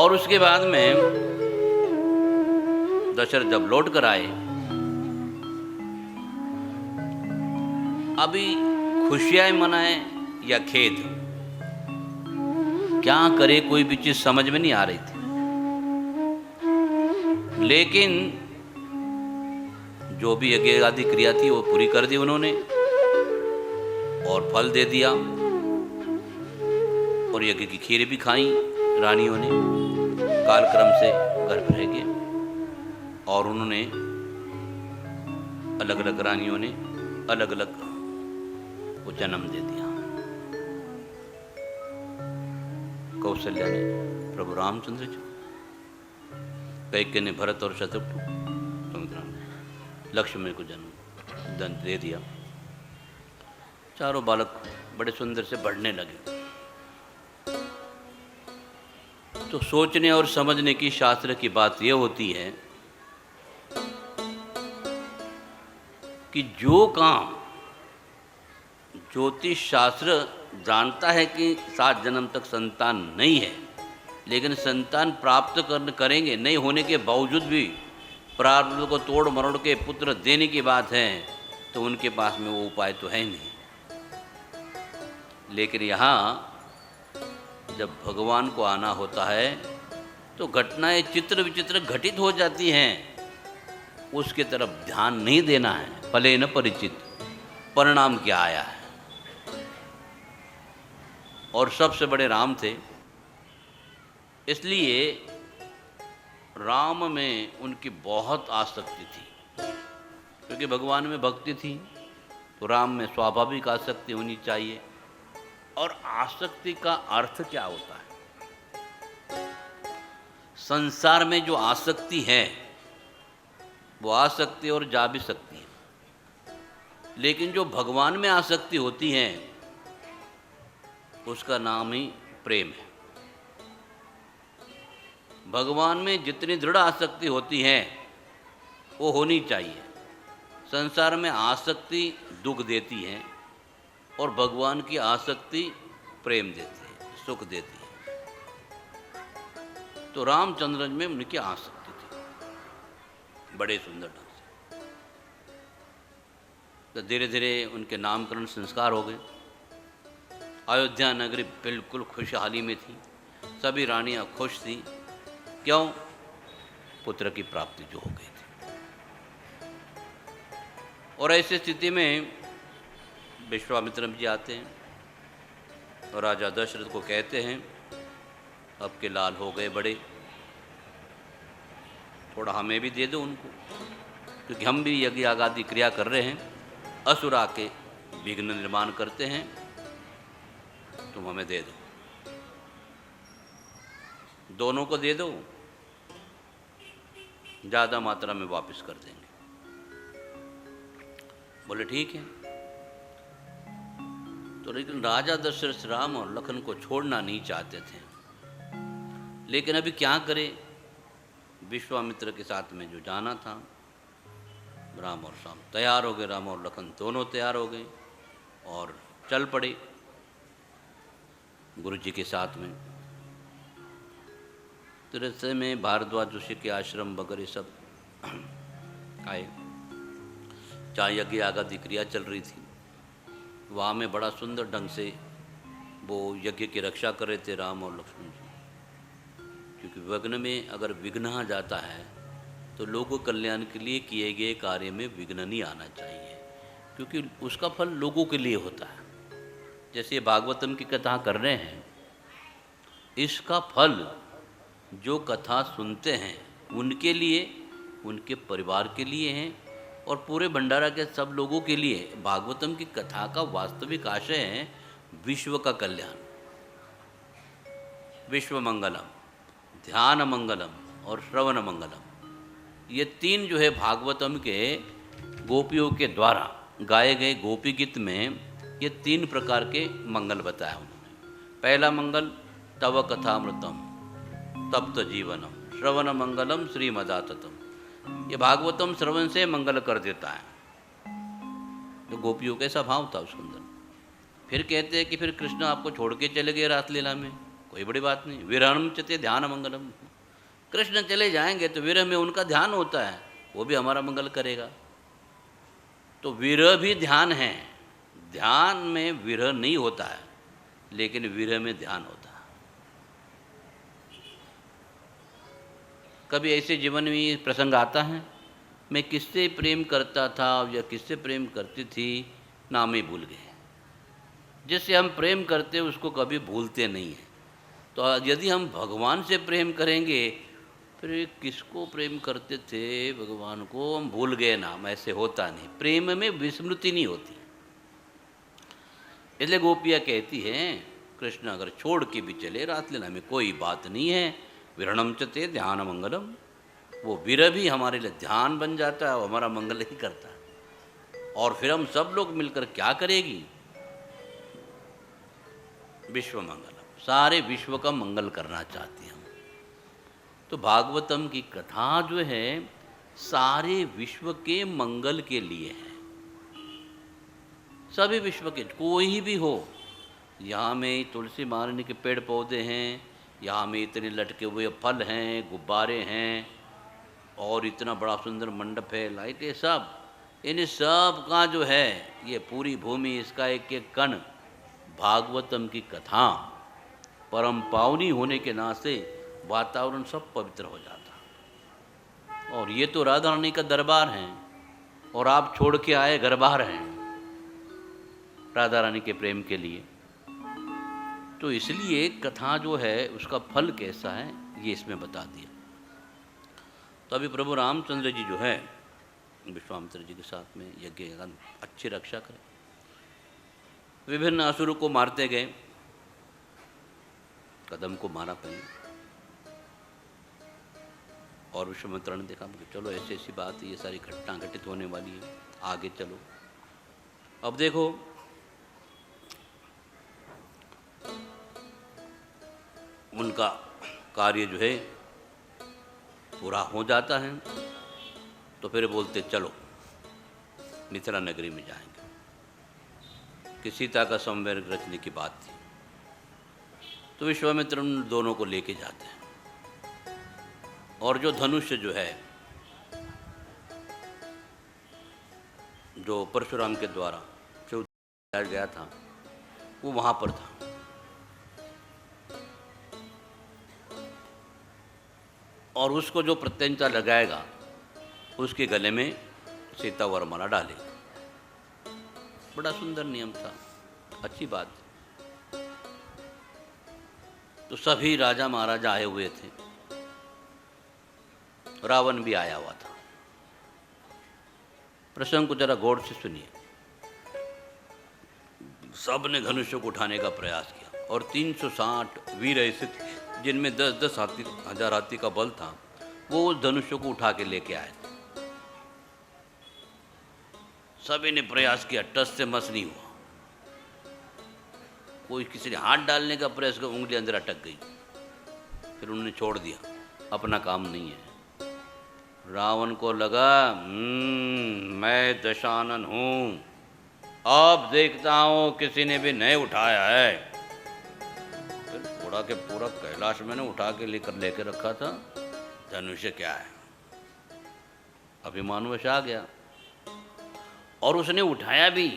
और उसके बाद में दशरथ जब लौट कर आए, अभी खुशियां मनाए या खेद, क्या करे कोई भी चीज समझ में नहीं आ रही थी। लेकिन जो भी यज्ञ आदि क्रिया थी वो पूरी कर दी उन्होंने और फल दे दिया, और यज्ञ की खीर भी खाई रानियों ने, कालक्रम से गर्भ रह गए। और उन्होंने अलग अलग रानियों ने अलग अलग को जन्म दे दिया। कौशल्या ने प्रभु रामचंद्र जी, कैकेयी ने भरत और शत्रुघ्न, सुमित्रा ने लक्ष्मण को जन्म दे दिया। चारों बालक बड़े सुंदर से बढ़ने लगे। तो सोचने और समझने की शास्त्र की बात यह होती है कि जो काम ज्योतिष शास्त्र जानता है कि 7 जन्म तक संतान नहीं है, लेकिन संतान प्राप्त करेंगे, नहीं होने के बावजूद भी प्रारब्ध को तोड़ मरोड़ के पुत्र देने की बात है, तो उनके पास में वो उपाय तो है नहीं। लेकिन यहाँ जब भगवान को आना होता है तो घटनाएं चित्र विचित्र घटित हो जाती हैं, उसके तरफ ध्यान नहीं देना है। फले न परिचित, परिणाम क्या आया है। और सबसे बड़े राम थे, इसलिए राम में उनकी बहुत आसक्ति थी, क्योंकि भगवान में भक्ति थी तो राम में स्वाभाविक आसक्ति होनी चाहिए। और आसक्ति का अर्थ क्या होता है? संसार में जो आसक्ति है वो आ सकती है और जा भी सकती है, लेकिन जो भगवान में आसक्ति होती है उसका नाम ही प्रेम है। भगवान में जितनी दृढ़ आसक्ति होती है वो होनी चाहिए। संसार में आसक्ति दुख देती है और भगवान की आसक्ति प्रेम देती है, सुख देती है। तो रामचंद्र में उनकी आसक्ति थी बड़े सुंदर ढंग से। तो धीरे धीरे उनके नामकरण संस्कार हो गए। अयोध्या नगरी बिल्कुल खुशहाली में थी, सभी रानियां खुश थी। क्यों? पुत्र की प्राप्ति जो हो गई थी। और ऐसी स्थिति में विश्वामित्र जी आते हैं और राजा दशरथ को कहते हैं, अब के लाल हो गए बड़े, थोड़ा हमें भी दे दो उनको, क्योंकि हम भी यज्ञ आदि क्रिया कर रहे हैं, असुर आके विघ्न निर्माण करते हैं, तुम हमें दे दो, दोनों को दे दो, ज़्यादा मात्रा में वापस कर देंगे। बोले ठीक है। तो लेकिन राजा दशरथ राम और लखन को छोड़ना नहीं चाहते थे, लेकिन अभी क्या करें? विश्वामित्र के साथ में जो जाना था, राम और श्याम तैयार हो गए, राम और लखन दोनों तैयार हो गए और चल पड़े गुरु जी के साथ में। तो रस्ते में भारद्वाज ऋषि के आश्रम वगैरह सब आए, चाहे यज्ञ आदि क्रिया चल रही थी। वहाँ में बड़ा सुंदर ढंग से वो यज्ञ की रक्षा कर रहे थे राम और लक्ष्मण जी, क्योंकि विघ्न में अगर विघ्न आ जाता है तो लोगों कल्याण के लिए किए गए कार्य में विघ्न नहीं आना चाहिए, क्योंकि उसका फल लोगों के लिए होता है। जैसे भागवतम की कथा कर रहे हैं, इसका फल जो कथा सुनते हैं उनके लिए, उनके परिवार के लिए हैं और पूरे भंडारा के सब लोगों के लिए। भागवतम की कथा का वास्तविक आशय है विश्व का कल्याण, विश्व मंगलम, ध्यान मंगलम और श्रवण मंगलम। ये 3 जो है भागवतम के गोपियों के द्वारा गाए गए गोपी गीत में ये 3 प्रकार के मंगल बताया उन्होंने। पहला मंगल तव कथामृतम तप्त जीवनम श्रवण मंगलम श्रीमदाततम। ये भागवतम श्रवण से मंगल कर देता है। तो गोपियों का ऐसा भाव था उसके अंदर। फिर कहते हैं कि फिर कृष्ण आपको छोड़ के चले गए रासलीला में, कोई बड़ी बात नहीं। विरहणम चते ध्यान मंगलम, कृष्ण चले जाएंगे तो विरह में उनका ध्यान होता है, वो भी हमारा मंगल करेगा। तो विरह भी ध्यान है, ध्यान में विरह नहीं होता है, लेकिन विरह में ध्यान होता है। कभी ऐसे जीवन में प्रसंग आता है, मैं किससे प्रेम करता था या किससे प्रेम करती थी, नाम ही भूल गए। जिससे हम प्रेम करते उसको कभी भूलते नहीं हैं। तो यदि हम भगवान से प्रेम करेंगे, फिर किसको प्रेम करते थे भगवान को हम भूल गए नाम, ऐसे होता नहीं। प्रेम में विस्मृति नहीं होती। इसलिए गोपियाँ कहती हैं कृष्ण अगर छोड़ के भी चले रात लीला में कोई बात नहीं है, विरणम चते ध्यान मंगलम, वो विरह भी हमारे लिए ध्यान बन जाता है, वो हमारा मंगल ही करता है। और फिर हम सब लोग मिलकर क्या करेगी, विश्व मंगलम, सारे विश्व का मंगल करना चाहती हैं हम। तो भागवतम की कथा जो है सारे विश्व के मंगल के लिए है। सभी विश्व के, कोई भी हो, यहाँ में तुलसी मारने के पेड़ पौधे हैं, यहाँ में इतने लटके हुए फल हैं, गुब्बारे हैं, और इतना बड़ा सुंदर मंडप है, लाइटें, सब इन सब का जो है ये पूरी भूमि, इसका एक एक कण भागवतम की कथा परम पावनी होने के नाते वातावरण सब पवित्र हो जाता। और ये तो राधा रानी का दरबार है, और आप छोड़ के आए घर बार हैं राधा रानी के प्रेम के लिए। तो इसलिए कथा जो है उसका फल कैसा है ये इसमें बता दिया। तो अभी प्रभु रामचंद्र जी जो है विश्वामित्र जी के साथ में यज्ञ अच्छी रक्षा करें, विभिन्न असुरों को मारते गए, कदम को मारा पहले, और विश्वामित्र ने देखा चलो ऐसी ऐसी बात है, ये सारी घटना घटित होने वाली है, आगे चलो। अब देखो उनका कार्य जो है पूरा हो जाता है, तो फिर बोलते चलो मिथिला नगरी में जाएंगे, कि सीता का संवेर रचने की बात थी। तो विश्वामित्र उन दोनों को लेके जाते हैं, और जो धनुष्य जो है जो परशुराम के द्वारा जो गया था वो वहाँ पर था। और उसको जो प्रत्यंचा लगाएगा उसके गले में सीता वरमाला डालेगा। बड़ा सुंदर नियम था, अच्छी बात। तो सभी राजा महाराजा आए हुए थे, रावण भी आया हुआ था। प्रसंग को जरा गौर से सुनिए। सब ने धनुष्य को उठाने का प्रयास किया, और 360 वीर ऐसे थे जिनमें 10-10 हजार हाथी का बल था, वो उस धनुष्य को उठा के लेके आए। सभी ने प्रयास किया, टस से मस नहीं हुआ। कोई किसी ने हाथ डालने का प्रयास किया, उंगली अंदर अटक गई, फिर उन्होंने छोड़ दिया, अपना काम नहीं है। रावण को लगा मैं दशानन हूँ, अब देखता हूँ किसी ने भी नहीं उठाया है। फिर पूरा के पूरा कैलाश मैंने उठा के लेके रखा था, धनुष्य क्या है, अभिमानवश आ गया। और उसने उठाया भी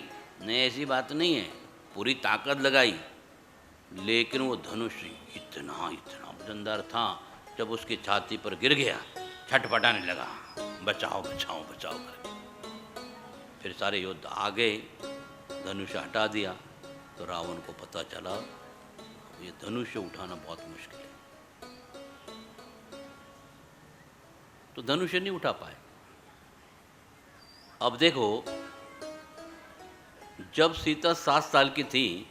नहीं, ऐसी बात नहीं है, पूरी ताकत लगाई, लेकिन वो धनुष इतना इतना वजनदार था, जब उसकी छाती पर गिर गया छटपटाने लगा, बचाओ बचाओ बचाओ कर। फिर सारे योद्धा आ गए, धनुष हटा दिया। तो रावण को पता चला ये धनुष्य उठाना बहुत मुश्किल है, तो धनुष्य नहीं उठा पाए। अब देखो, जब सीता 7 साल की थी,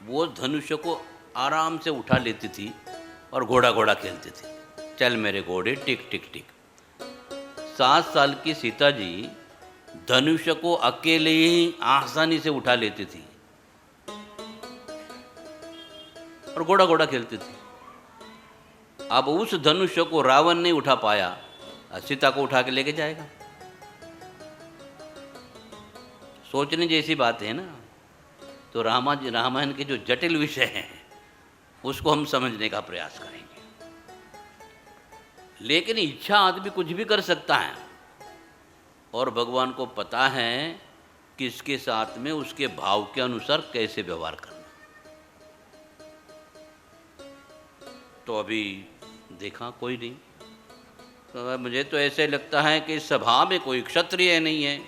वो धनुष्य को आराम से उठा लेती थी और घोड़ा घोड़ा खेलती थी, चल मेरे घोड़े टिक टिक टिक। 7 साल की सीता जी धनुष्य को अकेले ही आसानी से उठा लेती थी और घोड़ा घोड़ा खेलती थी। अब उस धनुष्य को रावण नहीं उठा पाया, सीता को उठा के लेके जाएगा। सोचने जैसी बात है ना। तो रामायण के जो जटिल विषय हैं उसको हम समझने का प्रयास करेंगे। लेकिन इच्छा आदमी कुछ भी कर सकता है, और भगवान को पता है कि इसके साथ में उसके भाव के अनुसार कैसे व्यवहार करना। तो अभी देखा कोई नहीं, तो मुझे तो ऐसे लगता है कि सभा में कोई क्षत्रिय नहीं है।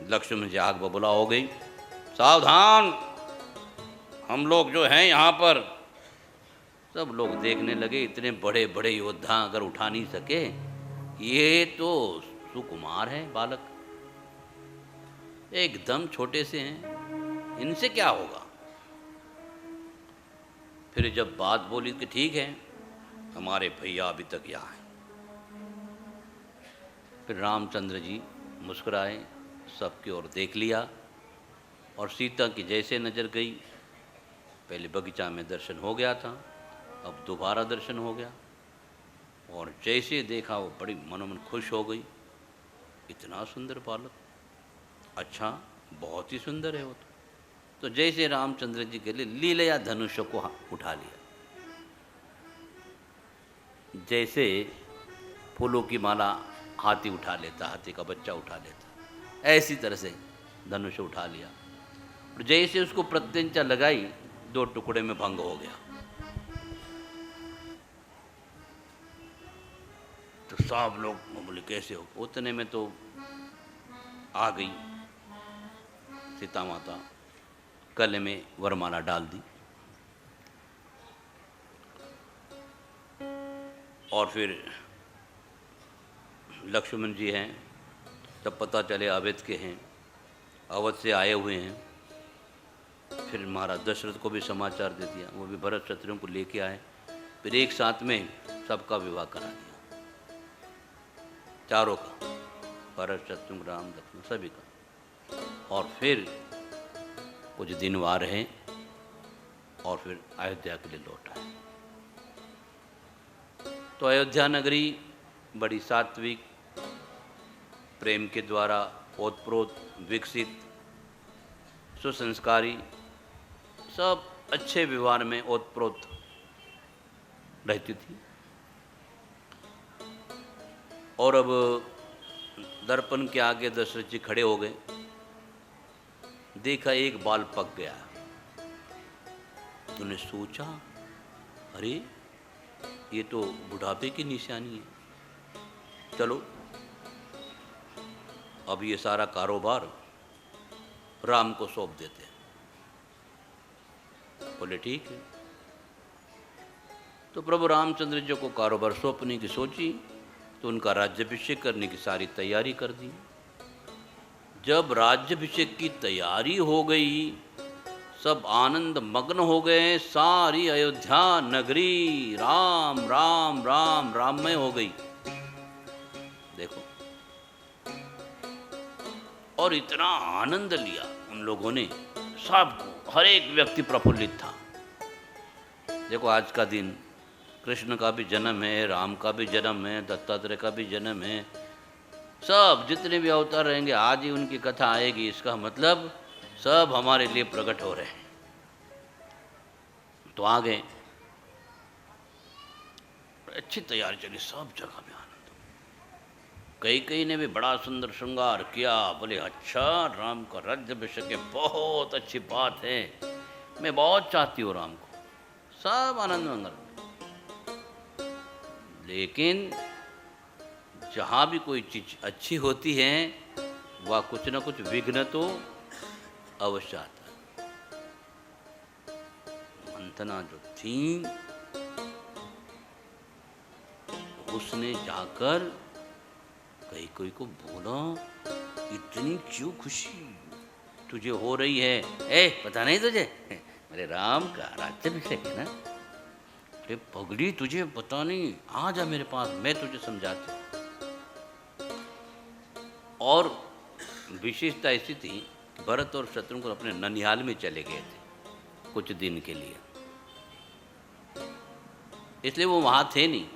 लक्ष्मण जी आग बबूला हो गई, सावधान, हम लोग जो हैं यहाँ पर। सब लोग देखने लगे, इतने बड़े बड़े योद्धा अगर उठा नहीं सके, ये तो सुकुमार है बालक, एकदम छोटे से हैं, इनसे क्या होगा। फिर जब बात बोली कि ठीक है, हमारे भैया अभी तक यहाँ हैं। फिर रामचंद्र जी मुस्कुराए, सबकी ओर देख लिया, और सीता की जैसे नज़र गई, पहले बगीचा में दर्शन हो गया था, अब दोबारा दर्शन हो गया, और जैसे देखा वो बड़ी मनोमन खुश हो गई। इतना सुंदर बालक, अच्छा बहुत ही सुंदर है वो तो जैसे रामचंद्र जी के लिए लीलया धनुष को उठा लिया, जैसे फूलों की माला हाथी उठा लेता, हाथी का बच्चा उठा लेता, ऐसी तरह से धनुष उठा लिया, और जैसे उसको प्रत्यंचा लगाई, 2 टुकड़े में भंग हो गया। तो सब लोग बोले कैसे हो। उतने में तो आ गई सीता माता, गले में वरमाला डाल दी, और फिर लक्ष्मण जी हैं, तब पता चले अवध के हैं, अवध से आए हुए हैं। फिर महाराज दशरथ को भी समाचार दे दिया, वो भी भरत शत्रुघ्न को लेके आए। फिर एक साथ में सबका विवाह करा दिया, चारों का, भरत शत्रुघ्न राम लक्ष्मण सभी का। और फिर कुछ दिन वहाँ रहे, और फिर अयोध्या के लिए लौट आए। तो अयोध्या नगरी बड़ी सात्विक, प्रेम के द्वारा ओतप्रोत, विकसित, सुसंस्कारी, सब अच्छे व्यवहार में ओतप्रोत रहती थी। और अब दर्पण के आगे दशरथ जी खड़े हो गए, देखा एक बाल पक गया। उन्होंने सोचा, अरे ये तो बुढ़ापे की निशानी है, चलो अब ये सारा कारोबार राम को सौंप देते हैं। बोले ठीक है। तो प्रभु रामचंद्र जी को कारोबार सौंपने की सोची, तो उनका राज्याभिषेक करने की सारी तैयारी कर दी। जब राज्याभिषेक की तैयारी हो गई, सब आनंद मग्न हो गए, सारी अयोध्या नगरी राम राम राम राममय हो गई। देखो, और इतना आनंद लिया उन लोगों ने, सबको, हर एक व्यक्ति प्रफुल्लित था। देखो आज का दिन कृष्ण का भी जन्म है, राम का भी जन्म है, दत्तात्रेय का भी जन्म है, सब जितने भी अवतार रहेंगे आज ही उनकी कथा आएगी। इसका मतलब सब हमारे लिए प्रकट हो रहे हैं। तो आ गए, अच्छी तैयारी चली, सब जगह में आनंद। कई ने भी बड़ा सुंदर श्रृंगार किया, बोले अच्छा राम का राज्याभिषेक है, बहुत अच्छी बात है, मैं बहुत चाहती हूँ राम को। सब आनंद मंगल। लेकिन जहाँ भी कोई चीज़ अच्छी होती है, वह कुछ न कुछ विघ्न तो अवश्य आता है। मंथना जो थी, उसने जाकर कहीं कोई को बोला, इतनी क्यों खुशी तुझे हो रही है? पता नहीं तुझे, मेरे राम का राज्याभिषेक है ना। अरे पगली, तुझे पता नहीं, आ जा मेरे पास, मैं तुझे समझाती हूँ। और विशेषता ऐसी थी, भरत और शत्रुघ्न अपने ननिहाल में चले गए थे कुछ दिन के लिए, इसलिए वो वहाँ थे नहीं।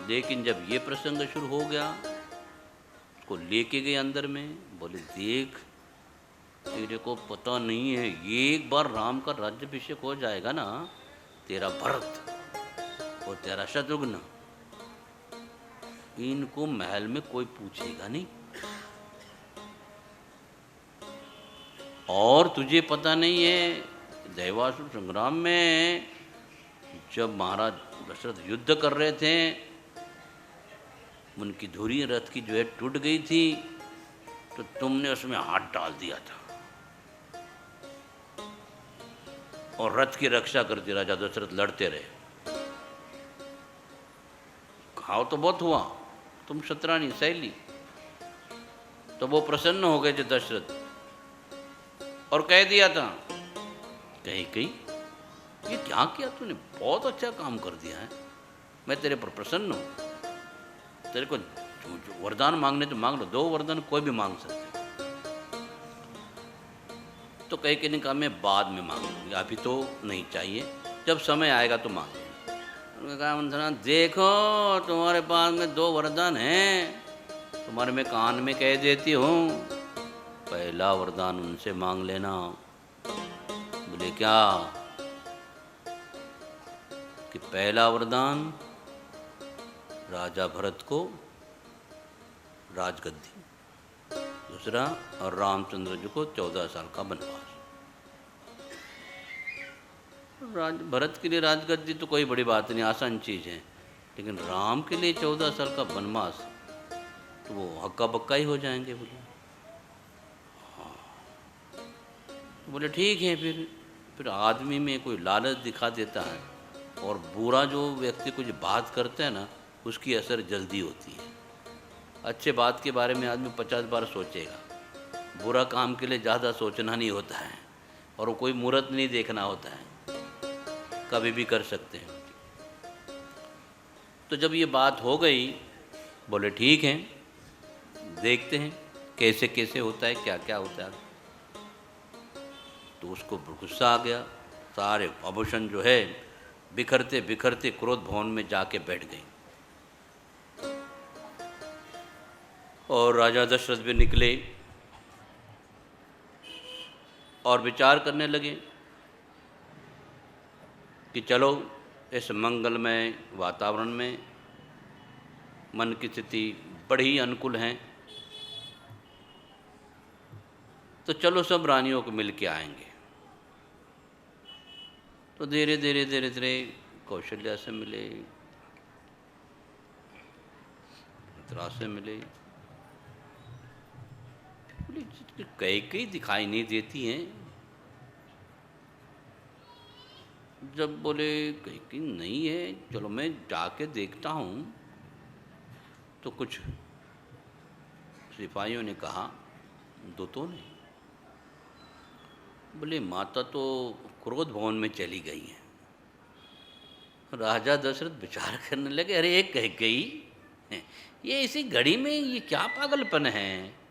लेकिन जब ये प्रसंग शुरू हो गया, उसको लेके गए अंदर में, बोले देख तेरे को पता नहीं है, ये एक बार राम का राज्याभिषेक हो जाएगा ना, तेरा भरत और तेरा शत्रुघ्न, इनको महल में कोई पूछेगा नहीं। और तुझे पता नहीं है, दैवासुर संग्राम में जब महाराज दशरथ युद्ध कर रहे थे, उनकी धुरी रथ की जो है टूट गई थी, तो तुमने उसमें हाथ डाल दिया था और रथ की रक्षा करते राजा दशरथ लड़ते रहे। घाव तो बहुत हुआ, तुम शतरानी सहेली। तो वो प्रसन्न हो गए थे दशरथ और कह दिया था, कहीं कहीं ये क्या किया तूने, बहुत अच्छा काम कर दिया है, मैं तेरे पर प्रसन्न हूं। तेरे को जो वरदान मांगने तो मांग लो, 2 वरदान कोई भी मांग सकते। तो कहीं ने कहा मैं बाद में मांगूंगी, अभी तो नहीं चाहिए, जब समय आएगा तो मांगूंगी। उन्होंने कहा मंथना देखो तुम्हारे पास में 2 वरदान हैं, तुम्हारे मैं कान में कह देती हूँ, पहला वरदान उनसे मांग लेना। बोले क्या? कि पहला वरदान राजा भरत को राजगद्दी, दूसरा और रामचंद्र जी को 14 साल का वनवास। भरत के लिए राजगद्दी तो कोई बड़ी बात नहीं, आसान चीज़ है, लेकिन राम के लिए 14 साल का वनवास, तो वो हक्का बक्का ही हो जाएंगे। बोले हाँ। बोले ठीक है। फिर आदमी में कोई लालच दिखा देता है, और बुरा जो व्यक्ति कुछ बात करता है ना, उसकी असर जल्दी होती है। अच्छे बात के बारे में आदमी 50 बार सोचेगा, बुरा काम के लिए ज़्यादा सोचना नहीं होता है, और वो कोई मुहूर्त नहीं देखना होता है, कभी भी कर सकते हैं। तो जब ये बात हो गई, बोले ठीक है, देखते हैं कैसे कैसे होता है, क्या क्या होता है। तो उसको गुस्सा आ गया, सारे आभूषण जो है बिखरते बिखरते क्रोध भवन में जाके बैठ गई। और राजा दशरथ भी निकले और विचार करने लगे कि चलो इस मंगलमय वातावरण में मन की स्थिति बड़ी अनुकूल है, तो चलो सब रानियों को मिल के आएंगे। तो धीरे धीरे धीरे धीरे कौशल्या से मिले, मित्रा से मिले। कई दिखाई नहीं देती हैं। जब बोले कहीं नहीं है, चलो मैं जाके देखता हूँ, तो कुछ सिपाहियों ने कहा, दूतों ने, बोले माता तो क्रोध भवन में चली गई हैं। राजा दशरथ विचार करने लगे, अरे एक कह गई, ये इसी घड़ी में ये क्या पागलपन है,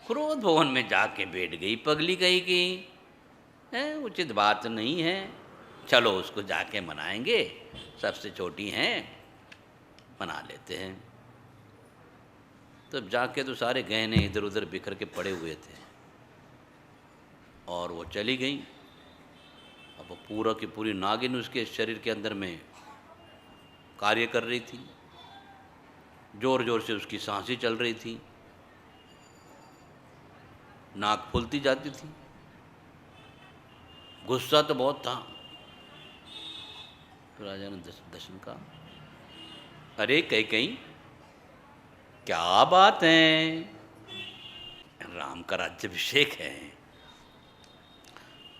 क्रोध भवन में जाके बैठ गई, पगली गई की है, उचित बात नहीं है, चलो उसको जाके मनाएंगे, सबसे छोटी हैं, मना लेते हैं। तब जाके तो सारे गहने इधर उधर बिखर के पड़े हुए थे, और वो चली गई। अब वो पूरा की पूरी नागिन उसके शरीर के अंदर में कार्य कर रही थी, जोर जोर से उसकी सांसें चल रही थी, नाक फूलती जाती थी। गुस्सा तो बहुत था। तो राजा ने दर्शन का, अरे कहीं क्या बात है, राम का राज्याभिषेक है,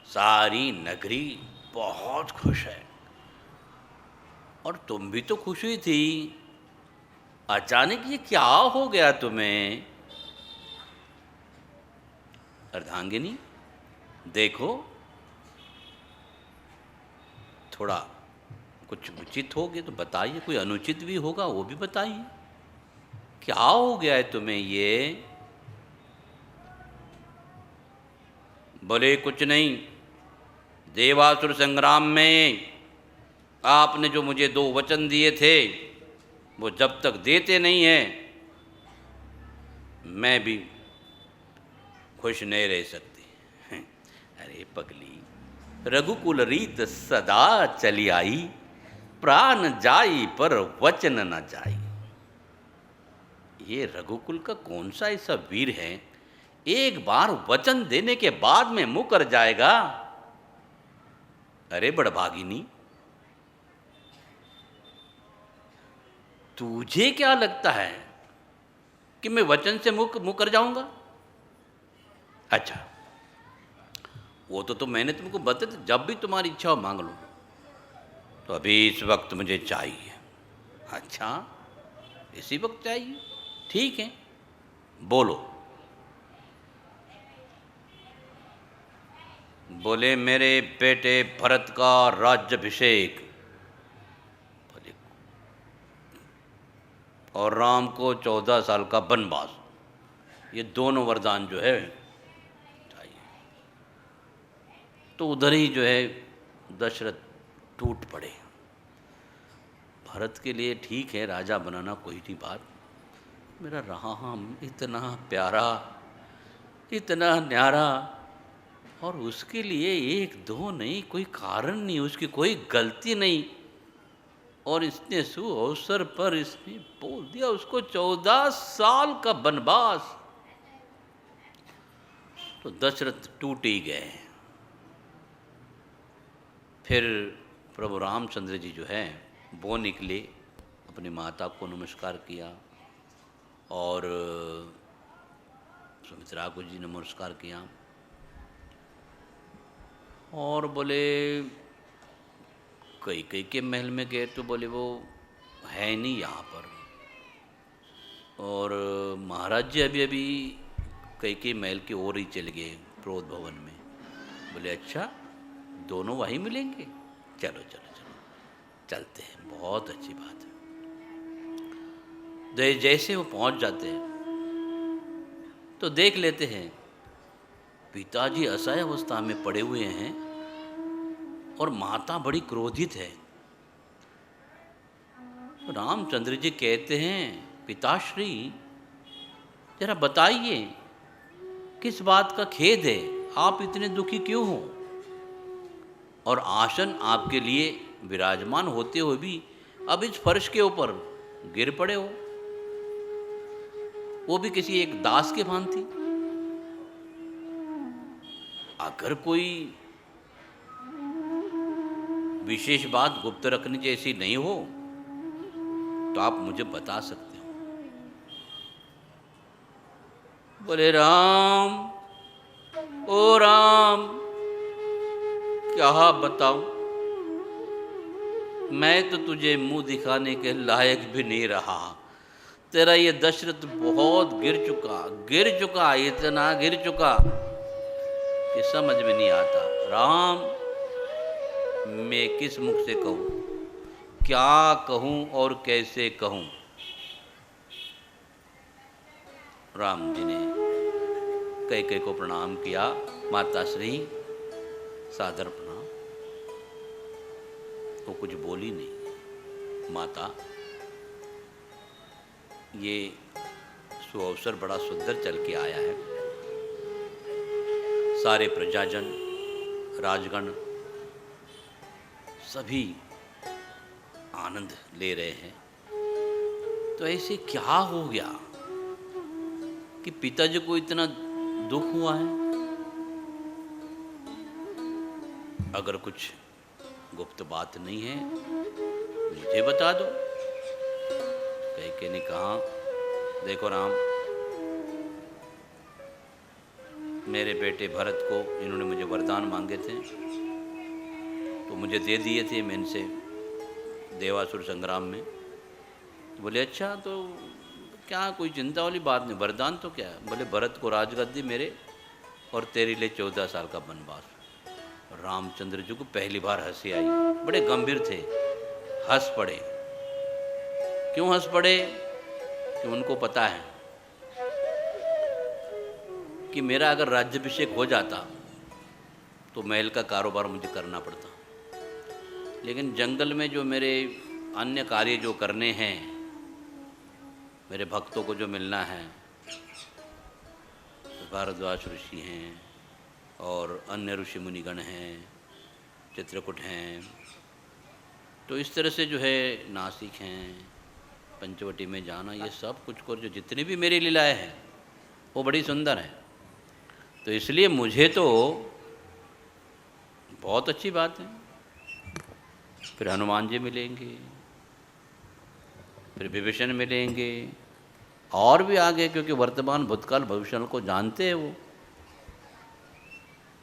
सारी नगरी बहुत खुश है, और तुम भी तो खुश हुई थी, अचानक ये क्या हो गया तुम्हें? अर्धांगिनी देखो, थोड़ा कुछ उचित हो गया तो बताइए, कोई अनुचित भी होगा वो भी बताइए, क्या हो गया है तुम्हें ये? बोले कुछ नहीं, देवासुर संग्राम में आपने जो मुझे 2 वचन दिए थे, वो जब तक देते नहीं हैं, मैं भी खुश नहीं रह सकती। अरे पगली, रघुकुल रीत सदा चली आई, प्राण जाई पर वचन न जाई। ये रघुकुल का कौन सा ऐसा वीर है, एक बार वचन देने के बाद में मुकर जाएगा। अरे बड़भागिनी, तुझे क्या लगता है कि मैं वचन से मुकर जाऊंगा? अच्छा, वो तो मैंने तुमको बताया, जब भी तुम्हारी इच्छा हो मांग लो। तो अभी इस वक्त मुझे चाहिए। अच्छा, इसी वक्त चाहिए, ठीक है, बोलो। बोले मेरे बेटे भरत का राज्याभिषेक और राम को 14 साल का वनवास, ये दोनों वरदान जो है चाहिए। तो उधर ही जो है दशरथ टूट पड़े। भरत के लिए ठीक है, राजा बनाना कोई नहीं बात, मेरा राम इतना प्यारा, इतना न्यारा, और उसके लिए एक दो नहीं, कोई कारण नहीं, उसकी कोई गलती नहीं, और इसने सुअवसर पर इसने बोल दिया उसको 14 साल का वनवास। तो दशरथ टूट ही गए। फिर प्रभु रामचंद्र जी जो है वो निकले, अपनी माता को नमस्कार किया और सुमित्रा को जी नमस्कार किया और बोले कई के महल में गए तो बोले वो है नहीं यहाँ पर, और महाराज जी अभी अभी कई महल की ओर ही चले गए क्रोध भवन में। बोले अच्छा, दोनों वहीं मिलेंगे, चलो चलो चलो चलते हैं, बहुत अच्छी बात है। जैसे वो पहुंच जाते हैं तो देख लेते हैं पिताजी असहाय अवस्था में पड़े हुए हैं और माता बड़ी क्रोधित है। रामचंद्र जी कहते हैं पिताश्री जरा बताइए किस बात का खेद है, आप इतने दुखी क्यों हो, और आसन आपके लिए विराजमान होते हुए भी अब इस फर्श के ऊपर गिर पड़े हो, वो भी किसी एक दास के भांति। अगर कोई विशेष बात गुप्त रखनी जैसी नहीं हो तो आप मुझे बता सकते हो। बोले राम, ओ राम, क्या बताऊं, मैं तो तुझे मुंह दिखाने के लायक भी नहीं रहा। तेरा ये दशरथ बहुत गिर चुका, इतना गिर चुका कि समझ में नहीं आता। राम, मैं किस मुख से कहूं, क्या कहूं और कैसे कहूं। राम जी ने कई को प्रणाम किया, माता श्री सादर प्रणाम। वो कुछ बोली नहीं। माता, ये सुअवसर बड़ा सुंदर चल के आया है, सारे प्रजाजन, राजगण सभी आनंद ले रहे हैं, तो ऐसे क्या हो गया कि पिताजी को इतना दुख हुआ है। अगर कुछ गुप्त बात नहीं है मुझे बता दो। कैकेयी ने कहा, देखो राम, मेरे बेटे भरत को इन्होंने मुझे वरदान मांगे थे तो मुझे दे दिए थे मैं इनसे देवासुर संग्राम में। बोले अच्छा, तो क्या कोई चिंता वाली बात नहीं, वरदान तो क्या है। बोले भरत को राजगद्दी मेरे और तेरे लिए 14 साल का वनवास। रामचंद्र जी को पहली बार हंसी आई, बड़े गंभीर थे, हंस पड़े। क्यों हंस पड़े? कि उनको पता है कि मेरा अगर राज्याभिषेक हो जाता तो महल का कारोबार मुझे करना पड़ता, लेकिन जंगल में जो मेरे अन्य कार्य जो करने हैं, मेरे भक्तों को जो मिलना है, भारद्वाज ऋषि हैं, और अन्य ऋषि मुनिगण हैं, चित्रकूट हैं। तो इस तरह से जो है नासिक हैं, पंचवटी में जाना, ये सब कुछ को जो जितनी भी मेरी लीलाएं हैं वो बड़ी सुंदर हैं। तो इसलिए मुझे तो बहुत अच्छी बात है। फिर हनुमान जी मिलेंगे, फिर विभीषण मिलेंगे, और भी आगे, क्योंकि वर्तमान भूतकाल भविष्य को जानते हैं वो।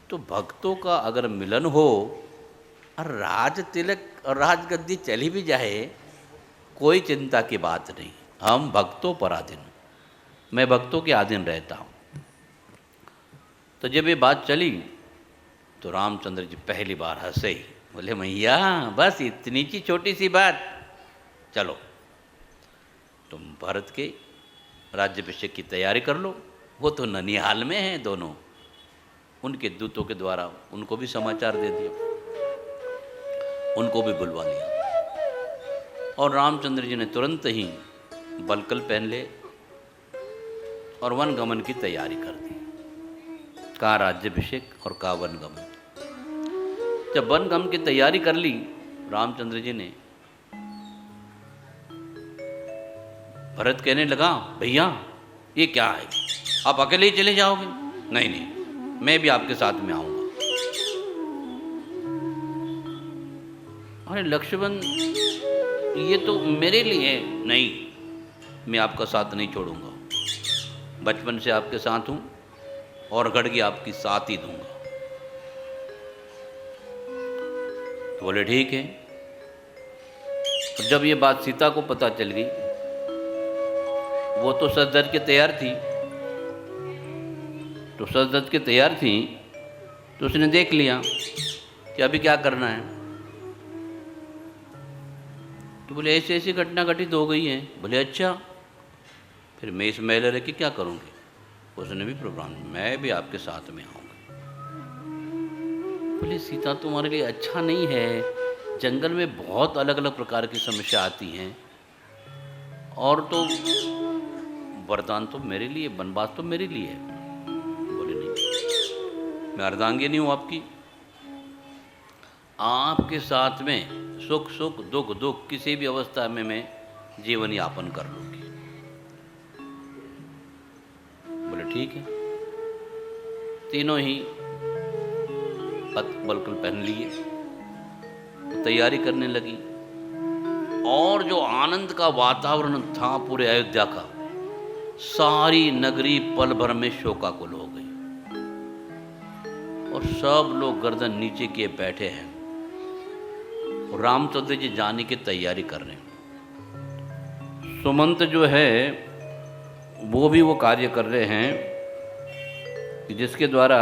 तो भक्तों का अगर मिलन हो और राज तिलक और राजगद्दी चली भी जाए, कोई चिंता की बात नहीं। हम भक्तों पर आधीन, मैं भक्तों के अधीन रहता हूँ। तो जब ये बात चली तो रामचंद्र जी पहली बार हंसे ही, बोले मैया बस इतनी सी छोटी सी बात, चलो तुम भरत के राज्याभिषेक की तैयारी कर लो। वो तो ननिहाल में हैं दोनों, उनके दूतों के द्वारा उनको भी समाचार दे दिया, उनको भी बुलवा लिया। और रामचंद्र जी ने तुरंत ही बलकल पहन ले और वनगमन की तैयारी कर दी। कहाँ राज्याभिषेक और कहाँ वनगमन। जब वनगमन की तैयारी कर ली रामचंद्र जी ने, भरत कहने लगा भैया ये क्या है, आप अकेले ही चले जाओगे? नहीं नहीं, मैं भी आपके साथ में आऊंगा। अरे लक्ष्मण ये तो मेरे लिए है। नहीं, मैं आपका साथ नहीं छोड़ूंगा, बचपन से आपके साथ हूं और गड़गी आपकी साथ ही दूंगा। तो बोले ठीक है। तो जब ये बात सीता को पता चल गई, वो तो सजधज के तैयार थी, तो सजधज के तैयार थी, तो उसने देख लिया कि अभी क्या करना है। तो बोले ऐसी ऐसी घटना घटित हो गई है। बोले अच्छा, फिर मैं इस मेले रह के क्या करूँगी? उसने भी प्रोग्राम, मैं भी आपके साथ में आऊँगा। बोले सीता तुम्हारे लिए अच्छा नहीं है, जंगल में बहुत अलग अलग प्रकार की समस्या आती हैं, और तो वरदान तो मेरे लिए, वनवास तो मेरे लिए है। बोले नहीं, मैं अर्धांगिनी हूँ आपकी, आपके साथ में सुख सुख दुख दुख किसी भी अवस्था में मैं जीवन यापन कर लूँगी। बोले ठीक है। तीनों ही बलकल पहन लिए, तैयारी करने लगी। और जो आनंद का वातावरण था पूरे अयोध्या का, सारी नगरी पल भर में शोकाकुल हो गई और सब लोग गर्दन नीचे किए बैठे हैं और रामचंद्र जी जाने की तैयारी कर रहे हैं। सुमंत जो है वो भी वो कार्य कर रहे हैं कि जिसके द्वारा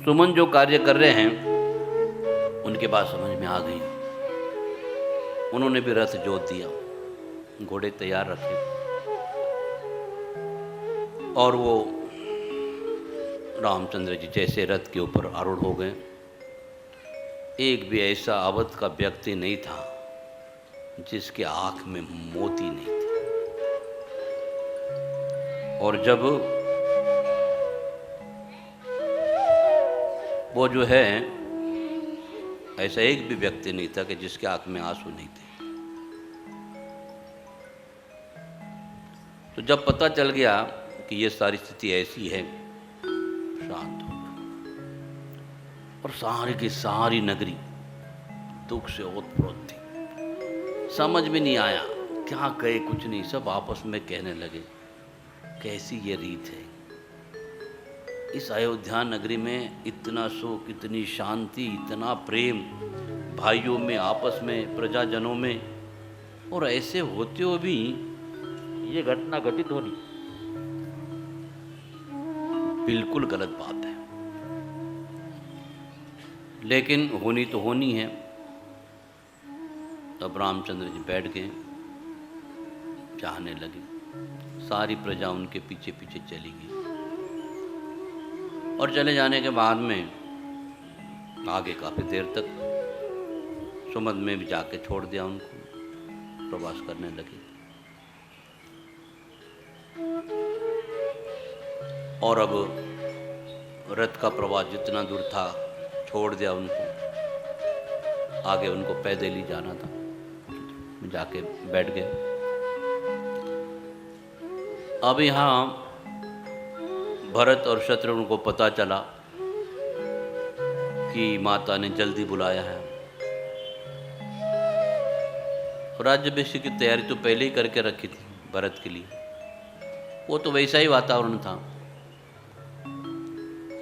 सुमन जो कार्य कर रहे हैं उनके बात समझ में आ गई। उन्होंने भी रथ जोत दिया, घोड़े तैयार रखे और वो रामचंद्र जी जैसे रथ के ऊपर आरूढ़ हो गए। एक भी ऐसा अवध का व्यक्ति नहीं था जिसके आंख में मोती नहीं थे। और जब वो जो है, ऐसा एक भी व्यक्ति नहीं था कि जिसके आंख में आंसू नहीं थे। तो जब पता चल गया कि ये सारी स्थिति ऐसी है, शांत हो गए और सारी की सारी नगरी दुख से ओतप्रोत थी। समझ में नहीं आया क्या कहे, कुछ नहीं, सब आपस में कहने लगे कैसी ये रीत है। इस अयोध्या नगरी में इतना सुख, इतनी शांति, इतना प्रेम भाइयों में, आपस में, प्रजाजनों में, और ऐसे होते हुए भी ये घटना घटित होनी बिल्कुल गलत बात है। लेकिन होनी तो होनी है। तब रामचंद्र जी बैठ गए, चाहने लगे। सारी प्रजा उनके पीछे पीछे चली गई और चले जाने के बाद में आगे काफ़ी देर तक सुमंत में भी जाके छोड़ दिया उनको, प्रवास करने लगे। और अब रथ का प्रवाह जितना दूर था छोड़ दिया उनको, आगे उनको पैदल ही जाना था। जाके बैठ गए। अब यहाँ भरत और शत्रुघ्न को पता चला कि माता ने जल्दी बुलाया है। राज्याभिषेक की तैयारी तो पहले ही करके रखी थी भरत के लिए, वो तो वैसा ही वातावरण था।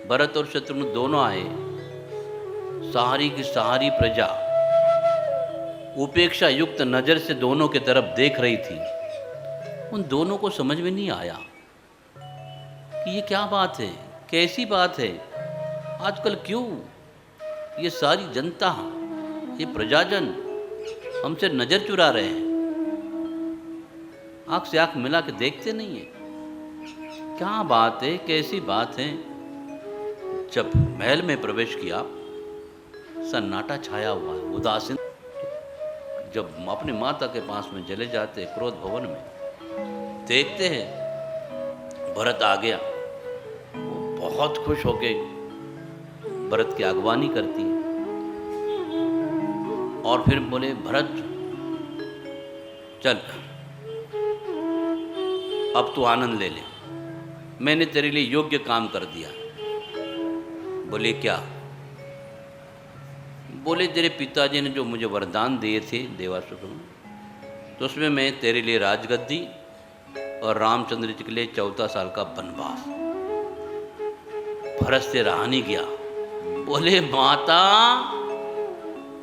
भरत और शत्रुघ्न दोनों आए, सारी की सारी प्रजा उपेक्षा युक्त नज़र से दोनों की तरफ देख रही थी। उन दोनों को समझ में नहीं आया कि ये क्या बात है, कैसी बात है, आजकल क्यों ये सारी जनता, ये प्रजाजन हमसे नज़र चुरा रहे हैं, आँख से आँख मिला के देखते नहीं है, क्या बात है, कैसी बात है। जब महल में प्रवेश किया सन्नाटा छाया हुआ है, उदासीन। जब अपनी माता के पास में चले जाते क्रोध भवन में, देखते हैं भरत आ गया, वो बहुत खुश होके भरत की अगवानी करती है और फिर बोले, भरत चल अब तू आनंद ले ले, मैंने तेरे लिए योग्य काम कर दिया। बोले क्या? बोले तेरे पिताजी ने जो मुझे वरदान दिए थे देवासुर में, तो उसमें मैं तेरे लिए राजगद्दी और रामचंद्र जी के लिए 14 साल का वनवास। भरत से रहा नहीं गया। बोले माता,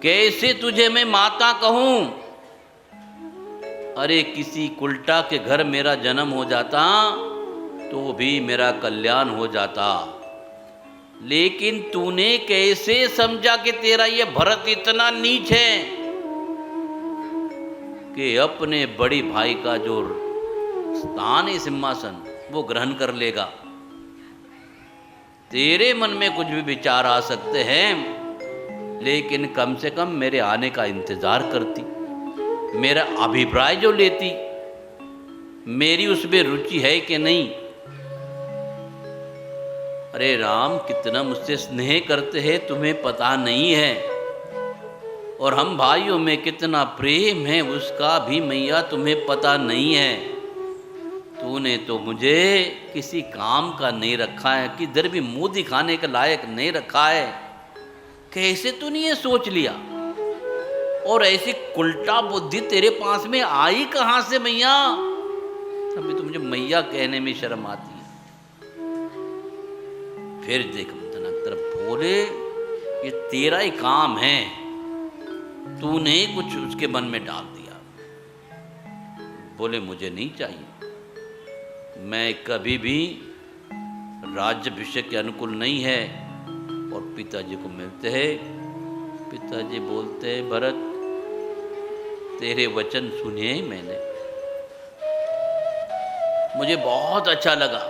कैसे तुझे मैं माता कहूं? अरे किसी कुलटा के घर मेरा जन्म हो जाता तो भी मेरा कल्याण हो जाता, लेकिन तूने कैसे समझा कि तेरा ये भरत इतना नीच है कि अपने बड़ी भाई का जो स्थान है सिंहासन वो ग्रहण कर लेगा। तेरे मन में कुछ भी विचार आ सकते हैं, लेकिन कम से कम मेरे आने का इंतजार करती, मेरा अभिप्राय जो लेती, मेरी उसमें रुचि है कि नहीं। अरे राम कितना मुझसे स्नेह करते हैं तुम्हें पता नहीं है, और हम भाइयों में कितना प्रेम है उसका भी मैया तुम्हें पता नहीं है। तूने तो मुझे किसी काम का नहीं रखा है, किधर भी मुंह दिखाने के लायक नहीं रखा है। कैसे तूने ये सोच लिया? और ऐसी उल्टा बुद्धि तेरे पास में आई कहाँ से मैया? अभी तो मुझे मैया कहने में शर्म आती है। फिर देख तरफ बोले, ये तेरा ही काम है, तूने कुछ उसके मन में डाल दिया। बोले मुझे नहीं चाहिए, मैं कभी भी राज्याभिषेक के अनुकूल नहीं है। और पिताजी को मिलते हैं, पिताजी बोलते हैं, भरत तेरे वचन सुने ही मैंने, मुझे बहुत अच्छा लगा।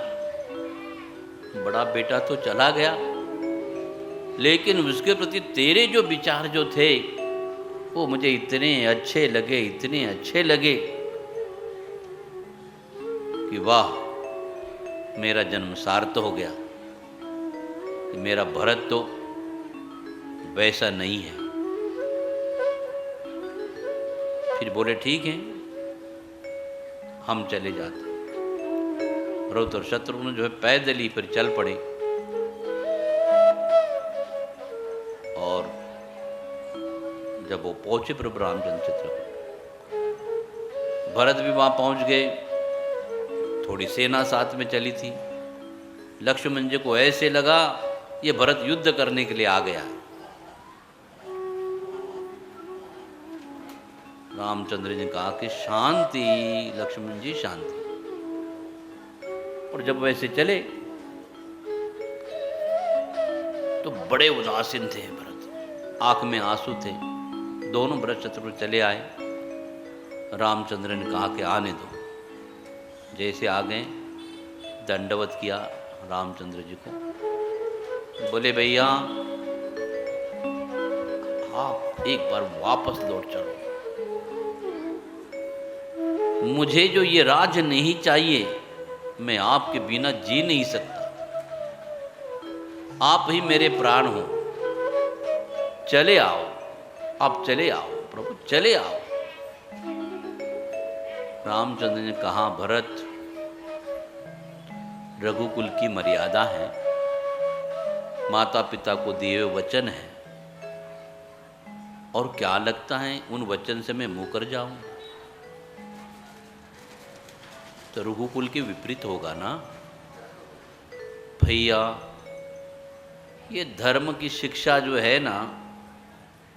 बड़ा बेटा तो चला गया, लेकिन उसके प्रति तेरे जो विचार जो थे वो मुझे इतने अच्छे लगे, इतने अच्छे लगे कि वाह, मेरा जन्म सार्थ हो गया। कि मेरा भरत तो वैसा नहीं है। फिर बोले ठीक है, हम चले जाते। भरत और शत्रुघ्न जो है पैदल ही फिर चल पड़े, और जब वो पहुंचे प्रभु रामचंद्र चित्रकूट, भरत भी वहां पहुंच गए। थोड़ी सेना साथ में चली थी। लक्ष्मण जी को ऐसे लगा ये भरत युद्ध करने के लिए आ गया। रामचंद्र जी ने कहा कि शांति लक्ष्मण जी, शांति। और जब वैसे चले तो बड़े उदासीन थे भरत, आंख में आंसू थे। दोनों भरत शत्रुघ्न चले आए। रामचंद्र ने कहा कि आने दो। जैसे आ गए, दंडवत किया रामचंद्र जी को। बोले भैया आप एक बार वापस लौट चलो, मुझे जो ये राज नहीं चाहिए, मैं आपके बिना जी नहीं सकता। आप ही मेरे प्राण हो, चले आओ, आप चले आओ प्रभु, चले आओ। रामचंद्र ने कहा, भरत, रघुकुल की मर्यादा है, माता पिता को दिए हुए वचन है, और क्या लगता है उन वचन से मैं मुँह कर जाऊं? तो रघुकुल के विपरीत होगा ना भैया। ये धर्म की शिक्षा जो है ना,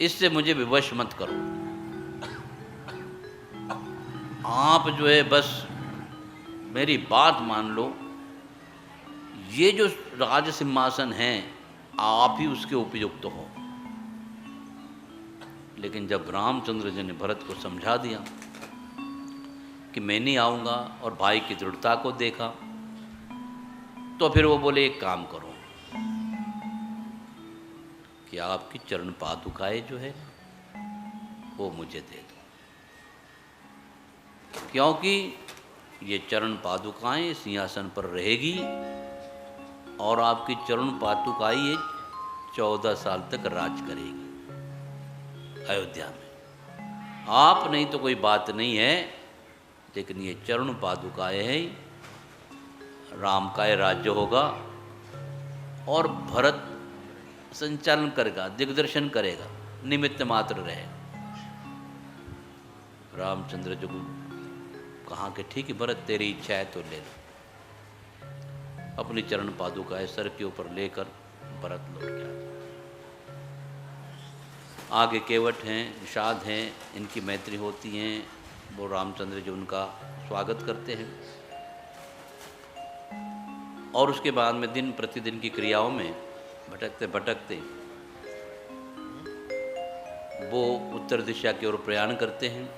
इससे मुझे विवश मत करो। आप जो है बस मेरी बात मान लो, ये जो राज सिंहासन है आप ही उसके उपयुक्त हो। लेकिन जब रामचंद्र जी ने भरत को समझा दिया कि मैं नहीं आऊँगा, और भाई की दृढ़ता को देखा, तो फिर वो बोले, एक काम करो कि आपकी चरण पादुकाएं जो है वो मुझे दे दो, क्योंकि ये चरण पादुकाएं सिंहासन पर रहेगी, और आपकी चरण पादुकाएं ये 14 साल तक राज करेगी अयोध्या में। आप नहीं तो कोई बात नहीं है, लेकिन ये चरण पादुकाएं हैं, राम का ये राज्य होगा, और भरत संचालन करेगा, दिग्दर्शन करेगा, निमित्त मात्र रहेगा। रामचंद्र जी को कहा कि ठीक है भरत, तेरी इच्छा है तो ले लो। अपनी चरण पादुकाएं सर के ऊपर लेकर भरत लौट गया। आगे केवट हैं, निषाद हैं, इनकी मैत्री होती हैं, वो रामचंद्र जी उनका स्वागत करते हैं, और उसके बाद में दिन प्रतिदिन की क्रियाओं में भटकते भटकते वो उत्तर दिशा की ओर प्रयाण करते हैं।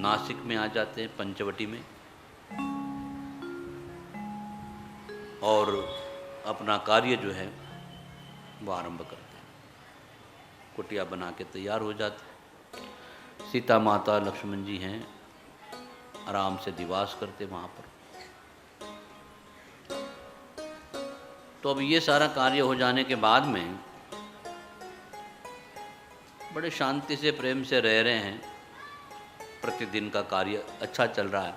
नासिक में आ जाते हैं, पंचवटी में, और अपना कार्य जो है वो आरंभ करते हैं। कुटिया बना के तैयार हो जाते। सीता माता लक्ष्मण जी हैं, आराम से निवास करते वहाँ पर। तो अब ये सारा कार्य हो जाने के बाद में बड़े शांति से प्रेम से रह रहे हैं। प्रतिदिन का कार्य अच्छा चल रहा है।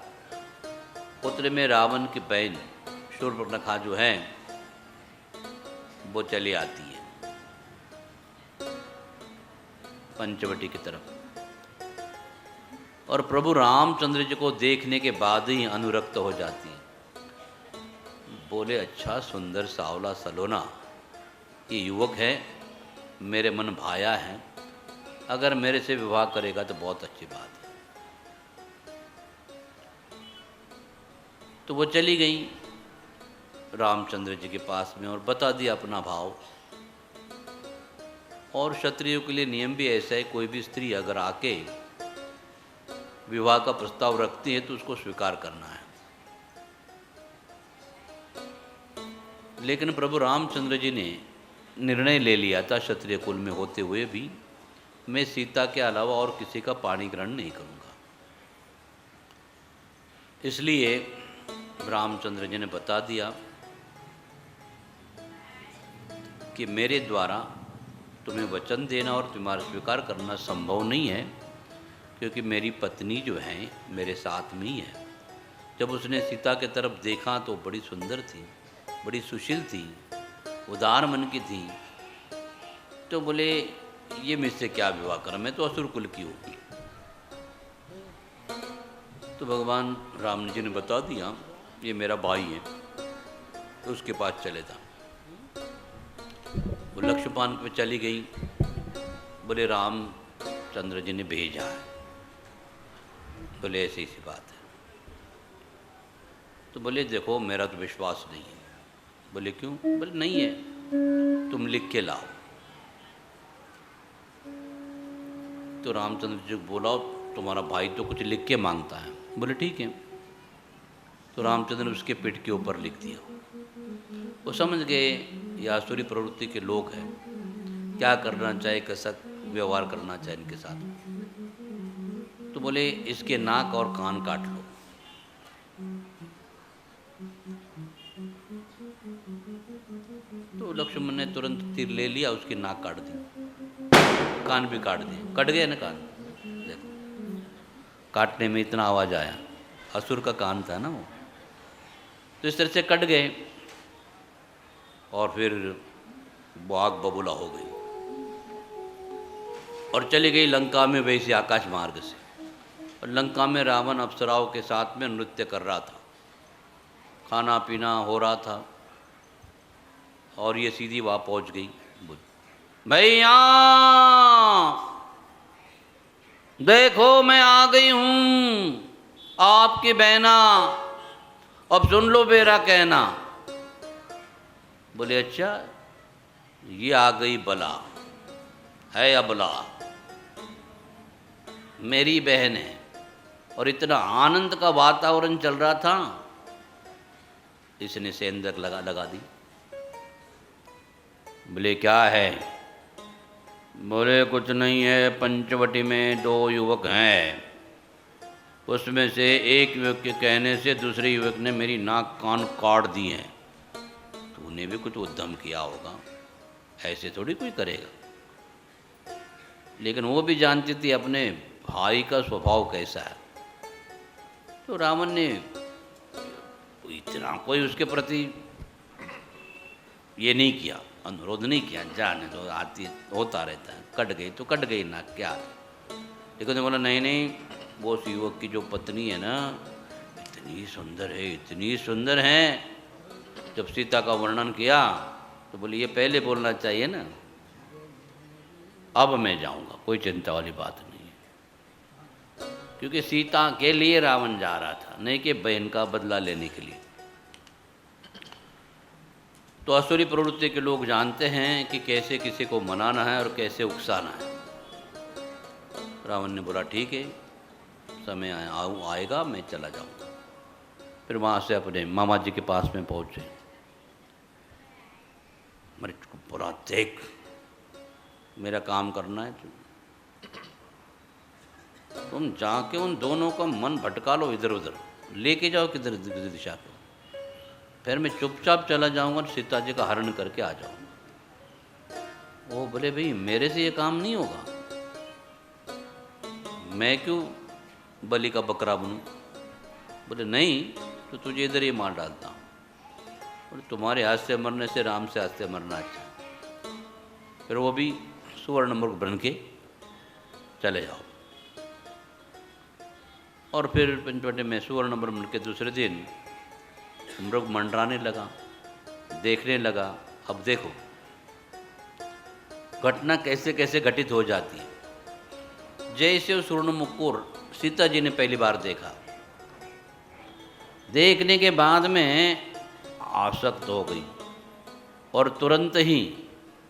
उतरे में रावण की बहन शूर्पणखा जो है वो चली आती है पंचवटी की तरफ, और प्रभु रामचंद्र जी को देखने के बाद ही अनुरक्त हो जाती है। बोले, अच्छा सुंदर सावला सलोना ये युवक है, मेरे मन भाया है, अगर मेरे से विवाह करेगा तो बहुत अच्छी बात है। तो वो चली गई रामचंद्र जी के पास में और बता दिया अपना भाव। और क्षत्रियों के लिए नियम भी ऐसा है, कोई भी स्त्री अगर आके विवाह का प्रस्ताव रखती है तो उसको स्वीकार करना है। लेकिन प्रभु रामचंद्र जी ने निर्णय ले लिया था, क्षत्रिय कुल में होते हुए भी मैं सीता के अलावा और किसी का पाणी ग्रहण नहीं करूँगा। इसलिए रामचंद्र जी ने बता दिया कि मेरे द्वारा तुम्हें वचन देना और तुम्हारा स्वीकार करना संभव नहीं है, क्योंकि मेरी पत्नी जो है मेरे साथ में ही है। जब उसने सीता के तरफ देखा तो बड़ी सुंदर थी, बड़ी सुशील थी, उदार मन की थी। तो बोले, ये मुझसे क्या विवाह करा, मैं तो असुर कुल की हूँ। तो भगवान राम जी ने बता दिया, ये मेरा भाई है, तो उसके पास चले जा। वो लक्ष्मण पे चली गई। बोले, रामचंद्र जी ने भेजा है। बोले, ऐसी सी बात है। तो बोले, देखो मेरा तो विश्वास नहीं है। बोले, क्यों? बोले, नहीं है, तुम लिख के लाओ। तो रामचंद्र जी को बोला, तुम्हारा भाई तो कुछ लिख के मांगता है। बोले, ठीक है। तो रामचंद्र ने उसके पीठ के ऊपर लिख दिया। वो समझ गए ये आसुरी प्रवृत्ति के लोग हैं, क्या करना चाहे, कैसा व्यवहार करना चाहे इनके साथ। तो बोले, इसके नाक और कान काट लो। तो लक्ष्मण ने तुरंत तीर ले लिया, उसकी नाक काट दी, कान भी काट दिए, कट गए ना कान। देखो काटने में इतना आवाज आया, असुर का कान था ना वो, तो इस तरह से कट गए। और फिर वो आग बबूला हो गई और चली गई लंका में वैसे आकाश मार्ग से। और लंका में रावण अप्सराओं के साथ में नृत्य कर रहा था, खाना पीना हो रहा था, और ये सीधी वहाँ पहुँच गई। भैया देखो मैं आ गई हूँ, आपकी बहना, अब सुन लो मेरा कहना। बोले अच्छा, ये आ गई बला, है अबला, मेरी बहन है। और इतना आनंद का वातावरण चल रहा था, इसने सेंधक लगा दी। बोले क्या है? बोले कुछ नहीं है, पंचवटी में 2 युवक हैं, उसमें से एक युवक के कहने से दूसरे युवक ने मेरी नाक कान काट दिए हैं। तूने भी कुछ उद्यम किया होगा, ऐसे थोड़ी कोई करेगा। लेकिन वो भी जानती थी अपने भाई का स्वभाव कैसा है। तो रावण ने इतना कोई उसके प्रति ये नहीं किया, अनुरोध नहीं किया, जाने तो आती होता रहता है, कट गई तो कट गई ना, क्या। लेकिन बोला नहीं नहीं, वो उस युवक की जो पत्नी है ना, इतनी सुंदर है, इतनी सुंदर है। जब सीता का वर्णन किया तो बोली ये पहले बोलना चाहिए ना, अब मैं जाऊंगा, कोई चिंता वाली बात नहीं है। क्योंकि सीता के लिए रावण जा रहा था, नहीं कि बहन का बदला लेने के लिए। तो असुरी प्रवृत्ति के लोग जानते हैं कि कैसे किसी को मनाना है और कैसे उकसाना है। रावण ने बोला ठीक है, समय आएगा, मैं चला जाऊंगा। फिर वहाँ से अपने मामा जी के पास में पहुँचे। मेरे को बोला देख, मेरा काम करना है, तुम जाके उन दोनों का मन भटका लो, इधर उधर लेके जाओ, किधर दिशा को। फिर मैं चुपचाप चला जाऊंगा, सीता जी का हरण करके आ जाऊंगा। वो बोले भाई मेरे से ये काम नहीं होगा, मैं क्यों बलि का बकरा बनूं। बोले नहीं, तो तुझे इधर ही मार डालता हूँ। बोले तुम्हारे हाथ से मरने से राम से हाथ से मरना अच्छा। फिर वो भी सुवर्ण मृग बन के चले जाओ। और फिर पंचवटी में सुवर्ण मृग बन के दूसरे दिन मृग मंडराने लगा, देखने लगा। अब देखो घटना कैसे कैसे घटित हो जाती है। जैसे उस सुवर्णमुख को सीता जी ने पहली बार देखा, देखने के बाद में आसक्त हो गई, और तुरंत ही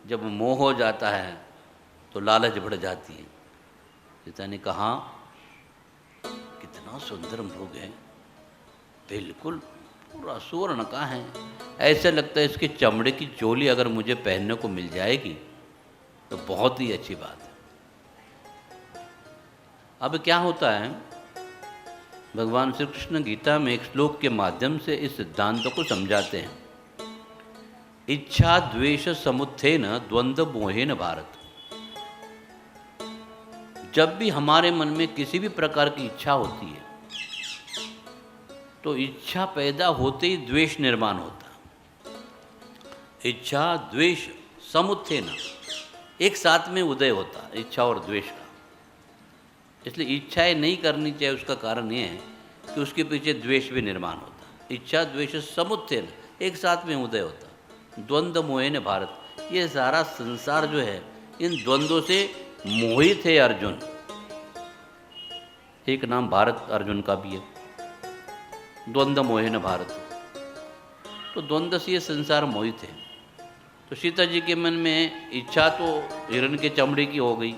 जब मोह हो जाता है तो लालच बढ़ जाती है। सीता ने कहा कितना सुंदर मृग है, बिल्कुल पूरा सुवर्ण का है, ऐसे लगता है इसकी चमड़े की चोली अगर मुझे पहनने को मिल जाएगी तो बहुत ही अच्छी बात है। अब क्या होता है, भगवान श्री कृष्ण गीता में एक श्लोक के माध्यम से इस सिद्धांत को समझाते हैं। इच्छा द्वेष समुत्थेन द्वंद्व मोहेन भारत। जब भी हमारे मन में किसी भी प्रकार की इच्छा होती है तो इच्छा पैदा होते ही द्वेष निर्माण होता। इच्छा द्वेष समुत्थेन एक साथ में उदय होता, इच्छा और द्वेष का। इसलिए इच्छाएं नहीं करनी चाहिए, उसका कारण ये है कि उसके पीछे द्वेष भी निर्माण होता। इच्छा द्वेष समुत्थेन एक साथ में उदय होता। द्वंद्व मोहेन भारत, ये सारा संसार जो है इन द्वंद्वों से मोहित है अर्जुन। एक नाम भारत अर्जुन का भी है, द्वंद्व मोहेन भारत। तो द्वंद्व से ये संसार मोहित है। तो सीता जी के मन में इच्छा तो हिरण के चमड़े की हो गई,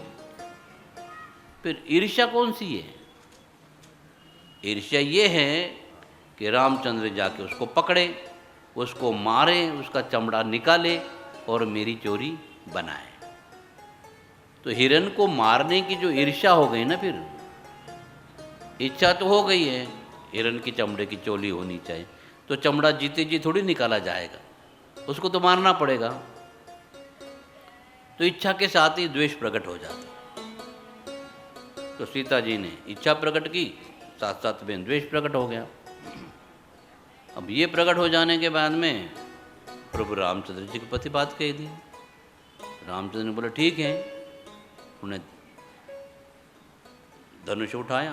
फिर ईर्ष्या कौन सी है? ईर्ष्या ये है कि रामचंद्र जाके उसको पकड़े, उसको मारे, उसका चमड़ा निकाले और मेरी चोरी बनाए। तो हिरण को मारने की जो ईर्ष्या हो गई ना, फिर इच्छा तो हो गई है हिरण की चमड़े की चोली होनी चाहिए, तो चमड़ा जीते जी थोड़ी निकाला जाएगा, उसको तो मारना पड़ेगा। तो इच्छा के साथ ही द्वेष प्रकट हो जाता। तो सीता जी ने इच्छा प्रकट की, साथ साथ में द्वेष प्रकट हो गया। अब ये प्रकट हो जाने के बाद में प्रभु रामचंद्र जी के प्रति बात कह दी। रामचंद्र ने बोला ठीक है। उन्हें धनुष उठाया,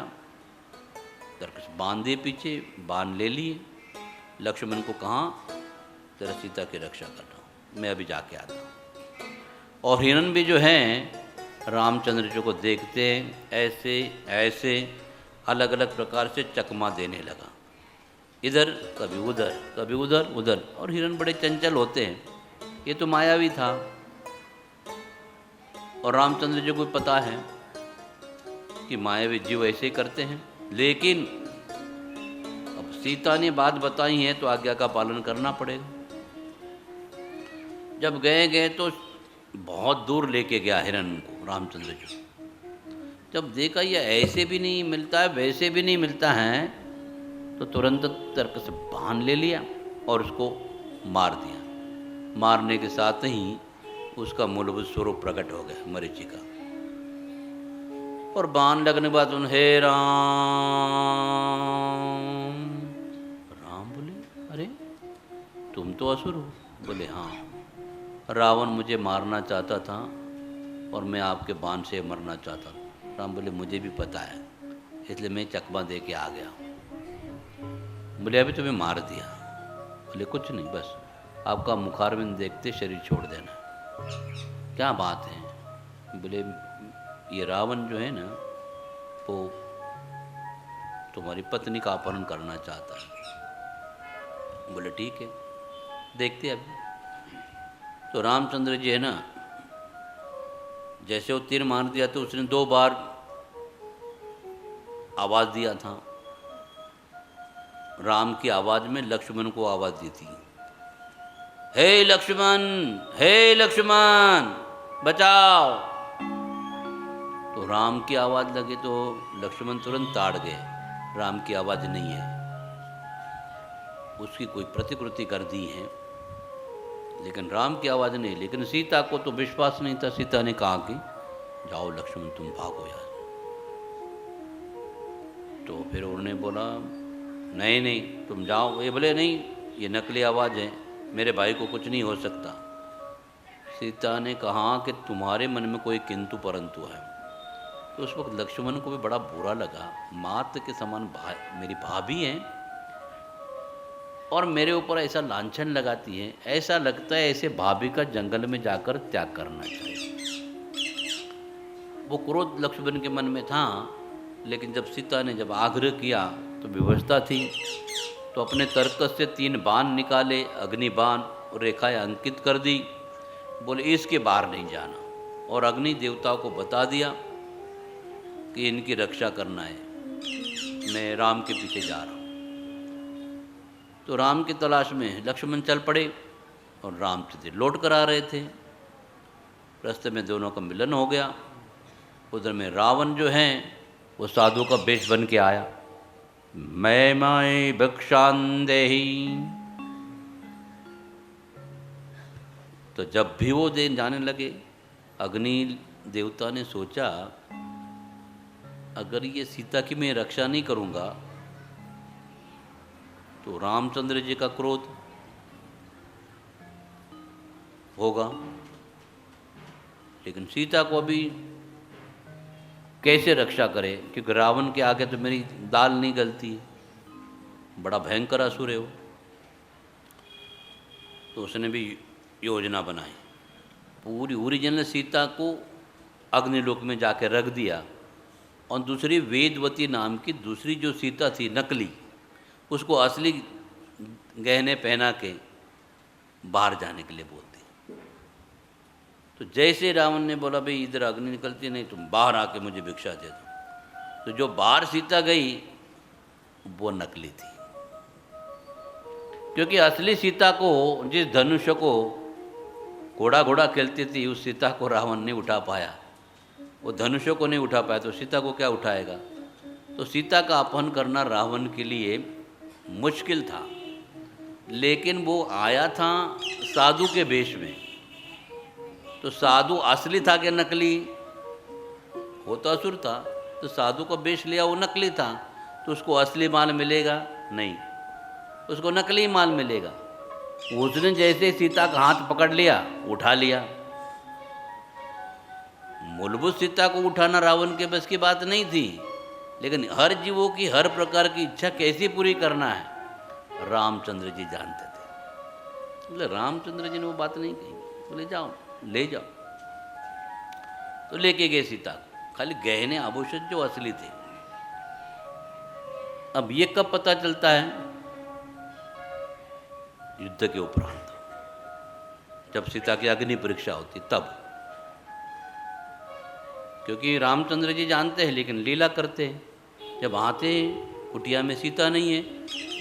तरकस बांध दिए, पीछे बांध ले लिए। लक्ष्मण को कहा तेरा सीता की रक्षा कर रहा हूँ, मैं अभी जाके आता हूँ। और हिरण भी जो हैं रामचंद्र जी को देखते ऐसे ऐसे अलग अलग प्रकार से चकमा देने लगा, इधर कभी उधर, कभी उधर उधर। और हिरण बड़े चंचल होते हैं, ये तो मायावी था। और रामचंद्र जी को पता है कि मायावी जीव ऐसे ही करते हैं, लेकिन अब सीता ने बात बताई है तो आज्ञा का पालन करना पड़ेगा। जब गए तो बहुत दूर लेके गया हिरण को रामचंद्र जी। जब देखा ये ऐसे भी नहीं मिलता है, वैसे भी नहीं मिलता है, तो तुरंत तर्क से बाण ले लिया और उसको मार दिया। मारने के साथ ही उसका मूलभूत स्वरूप प्रकट हो गया मरीचि का। और बाण लगने के बाद हे राम, राम बोले अरे तुम तो असुर हो। बोले हाँ, रावण मुझे मारना चाहता था और मैं आपके बाण से मरना चाहता था। राम बोले मुझे भी पता है, इसलिए मैं चकमा दे के आ गया। बोले अभी तुम्हें मार दिया। बोले कुछ नहीं, बस आपका मुखारविंद देखते शरीर छोड़ देना। क्या बात है? बोले ये रावण जो है ना, वो तुम्हारी पत्नी का अपहरण करना चाहता है। बोले ठीक है, देखते अभी। तो रामचंद्र जी है ना, जैसे वो तीर मार दिया तो उसने 2 बार आवाज़ दिया था। राम की आवाज़ में लक्ष्मण को आवाज़ दी थी, हे लक्ष्मण, हे लक्ष्मण बचाओ। तो राम की आवाज़ लगे तो लक्ष्मण तुरंत ताड़ गए, राम की आवाज़ नहीं है, उसकी कोई प्रतिकृति कर दी है, लेकिन राम की आवाज़ नहीं। लेकिन सीता को तो विश्वास नहीं था। सीता ने कहा कि जाओ लक्ष्मण तुम भागो यार। तो फिर उन्होंने बोला नहीं नहीं तुम जाओ। ये बोले नहीं, ये नकली आवाज़ है, मेरे भाई को कुछ नहीं हो सकता। सीता ने कहा कि तुम्हारे मन में कोई किंतु परंतु है। तो उस वक्त लक्ष्मण को भी बड़ा बुरा लगा, मात के समान मेरी भाभी हैं और मेरे ऊपर ऐसा लांछन लगाती है। ऐसा लगता है ऐसे भाभी का जंगल में जाकर त्याग करना चाहिए। वो क्रोध लक्ष्मण के मन में था, लेकिन जब सीता ने जब आग्रह किया तो व्यवस्था थी। तो अपने तर्कस से 3 बाण निकाले, अग्नि बाण, और रेखाएं अंकित कर दी। बोले इसके बाहर नहीं जाना, और अग्नि देवताओं को बता दिया कि इनकी रक्षा करना है, मैं राम के पीछे जा रहा हूँ। तो राम की तलाश में लक्ष्मण चल पड़े और रामचंद्र लौट कर आ रहे थे। रास्ते में दोनों का मिलन हो गया। उधर में रावण जो हैं वो साधु का वेश बन के आया, मैं माए भिक्षां देहि। तो जब भी वो दिन जाने लगे, अग्नि देवता ने सोचा अगर ये सीता की मैं रक्षा नहीं करूँगा तो रामचंद्र जी का क्रोध होगा, लेकिन सीता को अभी कैसे रक्षा करे, क्योंकि रावण के आगे तो मेरी दाल नहीं गलती है, बड़ा भयंकर असुर है वो। तो उसने भी योजना बनाई, पूरी ओरिजिनल सीता को अग्निलोक में जाके रख दिया, और दूसरी वेदवती नाम की दूसरी जो सीता थी नकली, उसको असली गहने पहना के बाहर जाने के लिए बोल दी। तो जैसे रावण ने बोला भाई इधर अग्नि निकलती नहीं, तुम बाहर आके मुझे भिक्षा दे दो, तो जो बाहर सीता गई वो नकली थी, क्योंकि असली सीता को, जिस धनुष को घोड़ा घोड़ा खेलती थी, उस सीता को रावण नहीं उठा पाया, वो धनुष को नहीं उठा पाया, तो सीता को क्या उठाएगा। तो सीता का अपहरण करना रावण के लिए मुश्किल था। लेकिन वो आया था साधु के वेश में। तो साधु असली था कि नकली? वो तो असुर था, तो साधु का वेश लिया, वो नकली था, तो उसको असली माल मिलेगा नहीं, उसको नकली माल मिलेगा। उसने जैसे सीता का हाथ पकड़ लिया, उठा लिया। मूलभूत सीता को उठाना रावण के बस की बात नहीं थी, लेकिन हर जीवों की हर प्रकार की इच्छा कैसे पूरी करना है रामचंद्र जी जानते थे। बोले रामचंद्र जी ने वो बात नहीं कही, बोले जाओ ले जाओ। तो लेके गए सीता को, खाली गहने आभूषण जो असली थे। अब ये कब पता चलता है? युद्ध के उपरांत, जब सीता की अग्नि परीक्षा होती तब। क्योंकि रामचंद्र जी जानते हैं लेकिन लीला करते हैं। जब आते कुटिया में सीता नहीं है,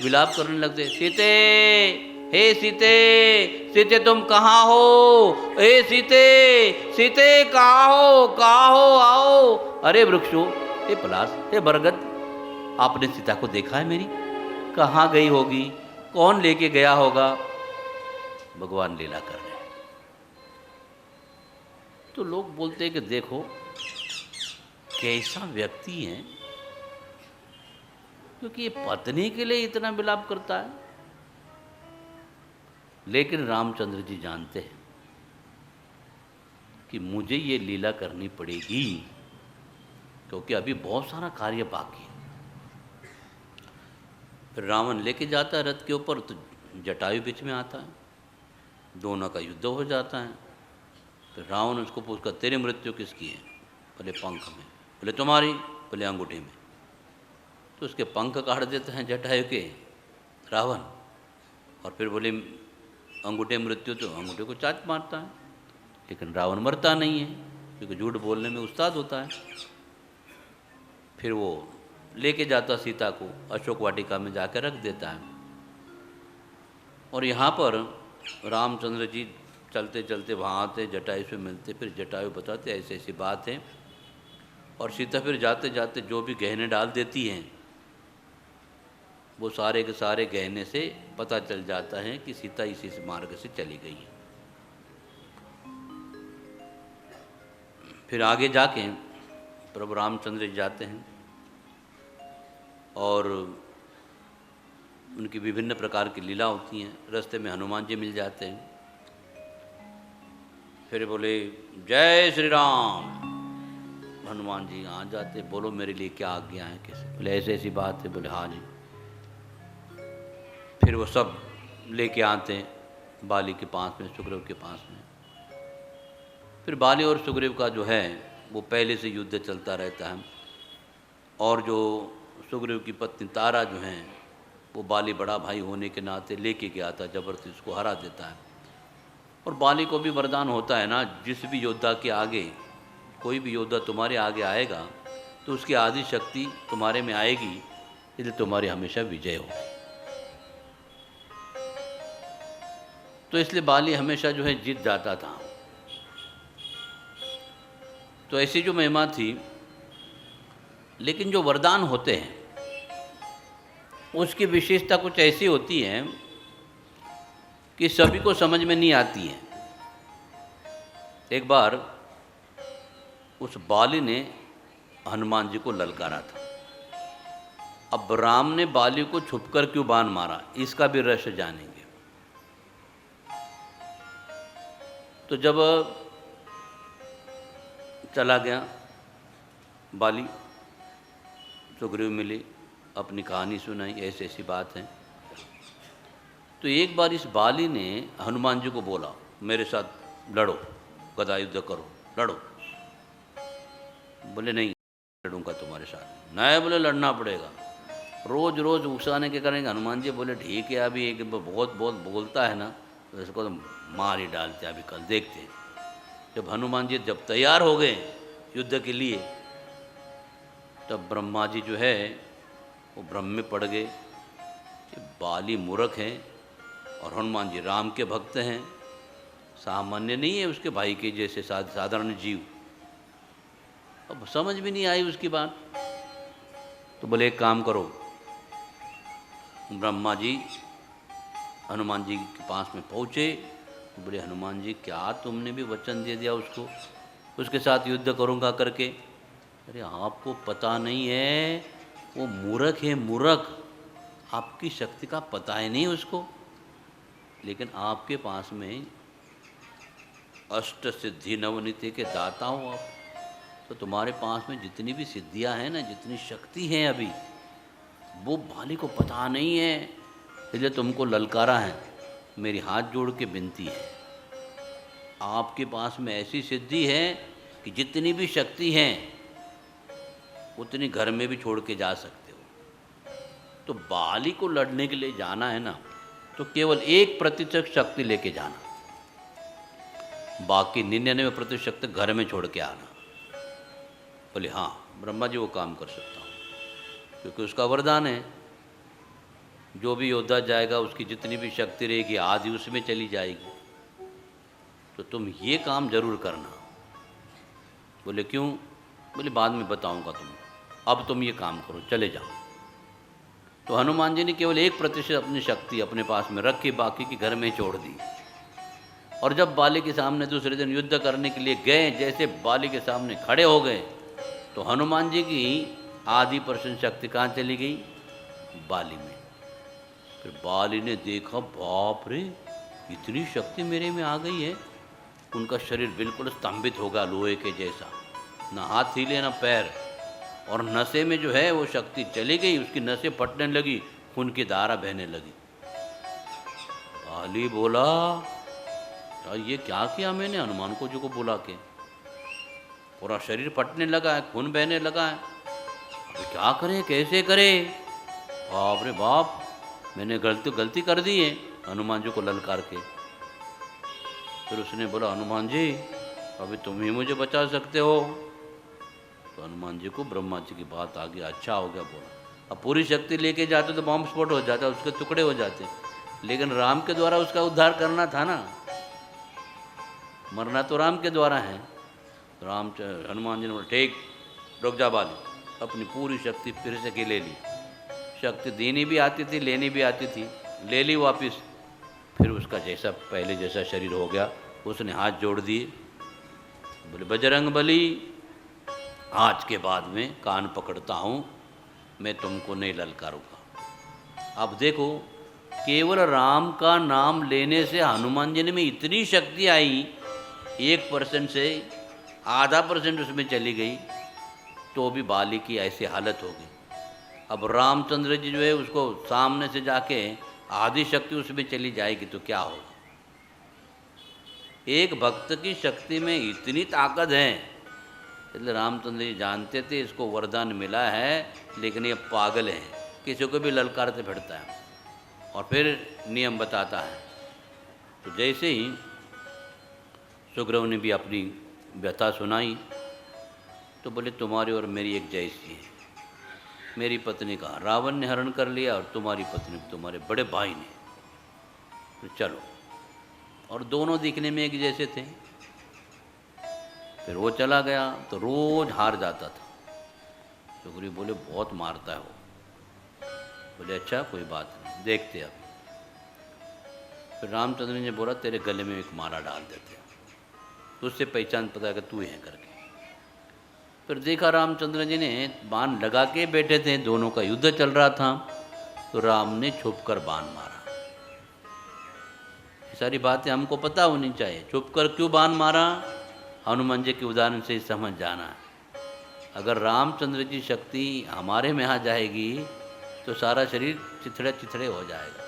विलाप करने लगते, सीते, हे सीते, सीते तुम कहाँ हो? हे सीते, सीते कहाँ हो आओ। अरे वृक्षो, हे पलाश, हे बरगद, आपने सीता को देखा है मेरी? कहाँ गई होगी? कौन लेके गया होगा? भगवान लीला कर रहे हैं। तो लोग बोलते हैं कि देखो कैसा व्यक्ति है, क्योंकि ये पत्नी के लिए इतना विलाप करता है। लेकिन रामचंद्र जी जानते हैं कि मुझे ये लीला करनी पड़ेगी, क्योंकि अभी बहुत सारा कार्य बाकी है। फिर रावण लेके जाता है रथ के ऊपर, तो जटायु बीच में आता है, दोनों का युद्ध हो जाता है। फिर रावण उसको पूछकर तेरी मृत्यु किसकी है? बोले पंख में। बोले तुम्हारी? बोले अंगूठी में। तो उसके पंख काट देते हैं जटायु के रावण, और फिर बोले अंगूठे मृत्यु, तो अंगूठे को चाट मारता है। लेकिन रावण मरता नहीं है, क्योंकि झूठ बोलने में उस्ताद होता है। फिर वो लेके जाता सीता को, अशोक वाटिका में जाकर रख देता है। और यहाँ पर रामचंद्र जी चलते चलते वहाँ आते, जटायु से मिलते, फिर जटायु बताते ऐसी ऐसी बात है। और सीता फिर जाते जाते जो भी गहने डाल देती हैं, वो सारे के सारे गहने से पता चल जाता है कि सीता इसी मार्ग से चली गई है। फिर आगे जाके प्रभु रामचंद्र जी जाते हैं और उनकी विभिन्न प्रकार की लीला होती हैं। रास्ते में हनुमान जी मिल जाते हैं। फिर बोले जय श्री राम। हनुमान जी आ जाते, बोलो मेरे लिए क्या आज्ञा है, कैसे? बोले ऐसी ऐसी बात है। बोले हाँ जी। फिर वो सब लेके आते हैं बाली के पास में, सुग्रीव के पास में। फिर बाली और सुग्रीव का जो है वो पहले से युद्ध चलता रहता है। और जो सुग्रीव की पत्नी तारा जो हैं, वो बाली बड़ा भाई होने के नाते लेके गया था, जबरदस्ती उसको हरा देता है। और बाली को भी वरदान होता है ना, जिस भी योद्धा के आगे, कोई भी योद्धा तुम्हारे आगे आएगा तो उसकी आदि शक्ति तुम्हारे में आएगी, इसलिए तुम्हारी हमेशा विजय हो। तो इसलिए बाली हमेशा जो है जीत जाता था। तो ऐसी जो महिमा थी। लेकिन जो वरदान होते हैं उसकी विशेषता कुछ ऐसी होती है कि सभी को समझ में नहीं आती है। एक बार उस बाली ने हनुमान जी को ललकारा था। अब राम ने बाली को छुपकर क्यों बाण मारा, इसका भी रहस्य जानेंगे। तो जब चला गया बाली, सुग्रीव मिले, अपनी कहानी सुनाई, ऐसी ऐसी बात है। तो एक बार इस बाली ने हनुमान जी को बोला मेरे साथ लड़ो, गदा युद्ध करो, लड़ो। बोले नहीं लड़ूंगा तुम्हारे साथ। नहीं, बोले लड़ना पड़ेगा। रोज रोज उकसाने के करेंगे। हनुमान जी बोले ठीक है, अभी एक बहुत बहुत बोलता है ना, तो इसको तो मार ही डालते, अभी कल देखते हैं। जब हनुमान जी जब तैयार हो गए युद्ध के लिए, तब ब्रह्मा जी जो है वो भ्रम में पड़ गए कि बाली मूर्ख है और हनुमान जी राम के भक्त हैं, सामान्य नहीं है उसके भाई के जैसे साधारण जीव। अब समझ भी नहीं आई उसकी बात। तो बोले एक काम करो, ब्रह्मा जी हनुमान जी के पास में पहुँचे। बोले हनुमान जी क्या तुमने भी वचन दे दिया उसको, उसके साथ युद्ध करूँगा करके। अरे आपको पता नहीं है, वो मूर्ख है मूर्ख, आपकी शक्ति का पता ही नहीं उसको। लेकिन आपके पास में अष्ट सिद्धि नवनीति के दाता हो आप, तो तुम्हारे पास में जितनी भी सिद्धियां हैं ना, जितनी शक्ति है अभी, वो बाली को पता नहीं है, इसलिए तुमको ललकारा है। मेरी हाथ जोड़ के विनती है, आपके पास में ऐसी सिद्धि है कि जितनी भी शक्ति हैं उतनी घर में भी छोड़ के जा सकते हो। तो बाली को लड़ने के लिए जाना है ना, तो केवल 1% शक्ति लेके जाना, बाकी 99% शक्ति घर में छोड़ के आना। बोले हाँ ब्रह्मा जी वो काम कर सकता हूँ, क्योंकि उसका वरदान है, जो भी योद्धा जाएगा उसकी जितनी भी शक्ति रहेगी आधी उसमें चली जाएगी। तो तुम ये काम जरूर करना। बोले क्यों? बोले बाद में बताऊंगा तुमको, अब तुम ये काम करो, चले जाओ। तो हनुमान जी ने केवल 1% अपनी शक्ति अपने पास में रखी, बाकी की घर में छोड़ दी। और जब बाली के सामने दूसरे दिन युद्ध करने के लिए गए, जैसे बाली के सामने खड़े हो गए, तो हनुमान जी की आधी % शक्ति कहाँ चली गई? बाली में। फिर बाली ने देखा, बाप रे इतनी शक्ति मेरे में आ गई है। उनका शरीर बिल्कुल स्तंभित हो गया, लोहे के जैसा, ना हाथ हिले ना पैर, और नसें में जो है वो शक्ति चली गई, उसकी नसें फटने लगी, खून की धारा बहने लगी। बाली बोला ये क्या किया मैंने हनुमान को जी को बुला के, पूरा शरीर फटने लगा है, खून बहने लगा है, अभी क्या करें कैसे करें? बाप रे बाप, मैंने गलती कर दी है हनुमान जी को ललकार के। फिर उसने बोला हनुमान जी अभी तुम ही मुझे बचा सकते हो। तो हनुमान जी को ब्रह्मा जी की बात आ गई, अच्छा हो गया। बोला अब पूरी शक्ति लेके जाते तो बॉम्ब स्फोट हो जाता, उसके टुकड़े हो जाते, लेकिन राम के द्वारा उसका उद्धार करना था ना, मरना तो राम के द्वारा है। तो हनुमान जी ने बोला ठीक, रुक जा बाली, अपनी पूरी शक्ति फिर से के ले ली। शक्ति देनी भी आती थी, लेनी भी आती थी, ले ली वापस। फिर उसका जैसा पहले जैसा शरीर हो गया, उसने हाथ जोड़ दिए। बोले बजरंग बली आज के बाद में कान पकड़ता हूँ, मैं तुमको नहीं ललकारूंगा। अब देखो, केवल राम का नाम लेने से हनुमान जी में इतनी शक्ति आई, 1% से आधा % उसमें चली गई, तो भी बाली की ऐसी हालत हो गई। अब रामचंद्र जी जो है उसको सामने से जाके आधी शक्ति उसमें चली जाएगी तो क्या होगा? एक भक्त की शक्ति में इतनी ताकत है, इसलिए रामचंद्र जी जानते थे इसको वरदान मिला है, लेकिन ये पागल है, किसी को भी ललकारते फिरता है और फिर नियम बताता है। तो जैसे ही सुग्रीव ने भी अपनी व्यथा सुनाई, तो बोले तुम्हारी और मेरी एक जैसी है। मेरी पत्नी का रावण ने हरण कर लिया और तुम्हारी पत्नी तुम्हारे बड़े भाई ने, तो चलो। और दोनों दिखने में एक जैसे थे। फिर वो चला गया तो रोज हार जाता था। सुग्रीव बोले बहुत मारता है वो। बोले अच्छा कोई बात नहीं, देखते अब। फिर रामचंद्र ने बोला तेरे गले में एक माला डाल देते, तो उससे पहचान पता है कि तू है करके। फिर देखा रामचंद्र जी ने बाण लगा के बैठे थे, दोनों का युद्ध चल रहा था, तो राम ने छुपकर बाण मारा। ये सारी बातें हमको पता होनी चाहिए, छुपकर क्यों बाण मारा, हनुमान जी के उदाहरण से ही समझ जाना है। अगर रामचंद्र की शक्ति हमारे में आ जाएगी तो सारा शरीर चिथड़े चिथड़े हो जाएगा।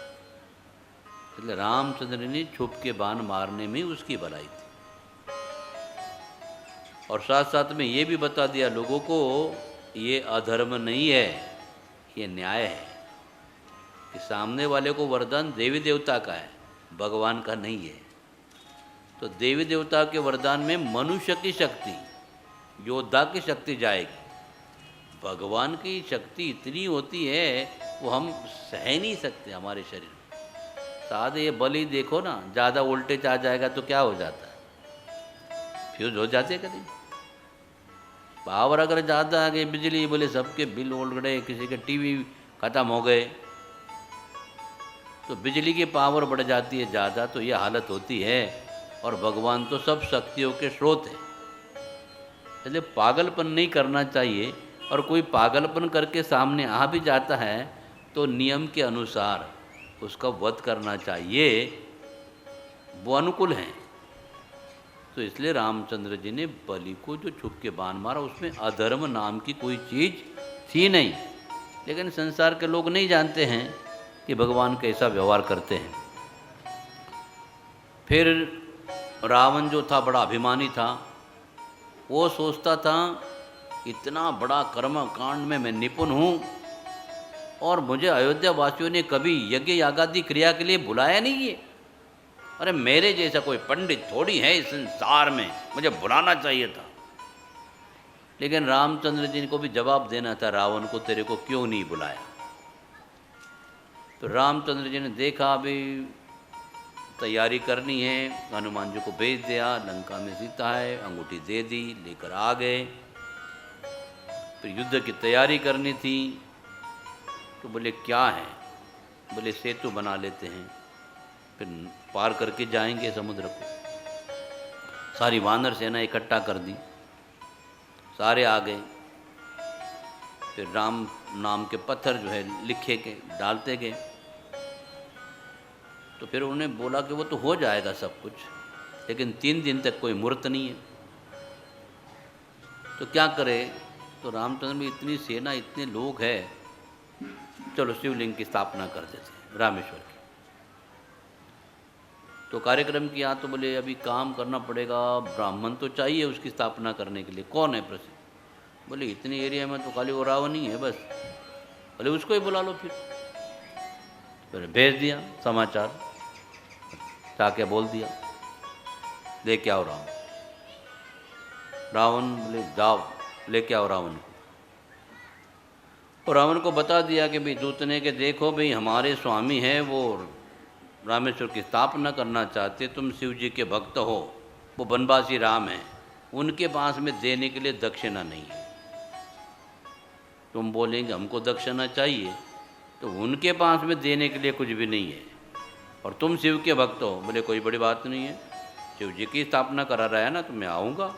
इसलिए रामचंद्र ने छुप के बाण मारने में उसकी भलाई थी। और साथ साथ में ये भी बता दिया लोगों को, ये अधर्म नहीं है, ये न्याय है कि सामने वाले को वरदान देवी देवता का है, भगवान का नहीं है। तो देवी देवता के वरदान में मनुष्य की शक्ति, योद्धा की शक्ति जाएगी। भगवान की शक्ति इतनी होती है वो हम सह नहीं सकते हमारे शरीर में। साधे ये बलि देखो ना, ज़्यादा वोल्टेज आ जाएगा तो क्या हो जाता है, फ्यूज हो जाते कभी। पावर अगर ज़्यादा आ गई, बिजली, बोले सबके बिल उड़ गए, किसी के टीवी ख़त्म हो गए। तो बिजली की पावर बढ़ जाती है ज़्यादा तो ये हालत होती है। और भगवान तो सब शक्तियों के स्रोत है, इसलिए पागलपन नहीं करना चाहिए। और कोई पागलपन करके सामने आ भी जाता है तो नियम के अनुसार उसका वध करना चाहिए, वो अनुकूल है। तो इसलिए रामचंद्र जी ने बलि को जो छुप के बाण मारा, उसमें अधर्म नाम की कोई चीज़ थी नहीं। लेकिन संसार के लोग नहीं जानते हैं कि भगवान कैसा व्यवहार करते हैं। फिर रावण जो था बड़ा अभिमानी था, वो सोचता था इतना बड़ा कर्म कांड में मैं निपुण हूँ और मुझे अयोध्या वासियों ने कभी यज्ञ यागादि क्रिया के लिए बुलाया नहीं है। अरे मेरे जैसा कोई पंडित थोड़ी है इस संसार में, मुझे बुलाना चाहिए था। लेकिन रामचंद्र जी को भी जवाब देना था रावण को, तेरे को क्यों नहीं बुलाया। तो रामचंद्र जी ने देखा अभी तैयारी करनी है, हनुमान जी को भेज दिया, लंका में सीता है, अंगूठी दे दी, लेकर आ गए। फिर युद्ध की तैयारी करनी थी। तो बोले क्या है, बोले सेतु बना लेते हैं, फिर पार करके जाएंगे समुद्र को। सारी वानर सेना इकट्ठा कर दी, सारे आ गए। फिर राम नाम के पत्थर जो है लिखे के डालते गए। तो फिर उन्होंने बोला कि वो तो हो जाएगा सब कुछ, लेकिन 3 दिन तक कोई मुहूर्त नहीं है, तो क्या करे। तो रामचंद्र में इतनी सेना, इतने लोग हैं, चलो शिवलिंग की स्थापना कर देते हैं रामेश्वर की। तो कार्यक्रम किया तो बोले अभी काम करना पड़ेगा, ब्राह्मण तो चाहिए उसकी स्थापना करने के लिए। कौन है प्रसिद्ध? बोले इतने एरिया में तो खाली वो रावण ही है बस। बोले उसको ही बुला लो। फिर भेज दिया समाचार, जाके बोल दिया लेके आओ रावण। रावण बोले जाओ लेके आओ रावण को। और रावण को बता दिया कि भाई दूत ने कि देखो भाई हमारे स्वामी हैं, वो रामेश्वर की स्थापना करना चाहते, तुम शिव जी के भक्त हो, वो बनवासी राम हैं, उनके पास में देने के लिए दक्षिणा नहीं है। तुम बोलेंगे हमको दक्षिणा चाहिए, तो उनके पास में देने के लिए कुछ भी नहीं है। और तुम शिव के भक्त हो, बोले कोई बड़ी बात नहीं है, शिव जी की स्थापना करा रहा है ना, तो मैं आऊँगा,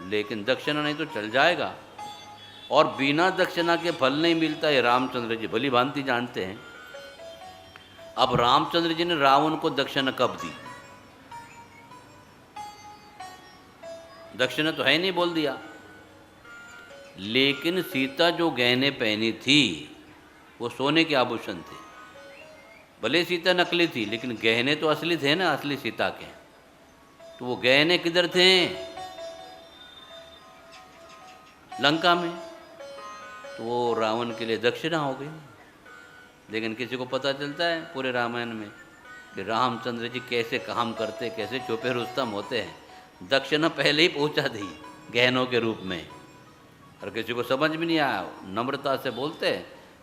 लेकिन दक्षिणा नहीं तो चल जाएगा। और बिना दक्षिणा के फल नहीं मिलता है, रामचंद्र जी भली भांति जानते हैं। अब रामचंद्र जी ने रावण को दक्षिणा कब दी? दक्षिणा तो है नहीं, बोल दिया। लेकिन सीता जो गहने पहनी थी वो सोने के आभूषण थे। भले सीता नकली थी, लेकिन गहने तो असली थे ना, असली सीता के। तो वो गहने किधर थे? लंका में। तो वो रावण के लिए दक्षिणा हो गई। लेकिन किसी को पता चलता है पूरे रामायण में कि रामचंद्र जी कैसे काम करते, कैसे छुपे रुस्तम होते हैं। दक्षिणा पहले ही पहुंचा दी गहनों के रूप में, और किसी को समझ भी नहीं आया। नम्रता से बोलते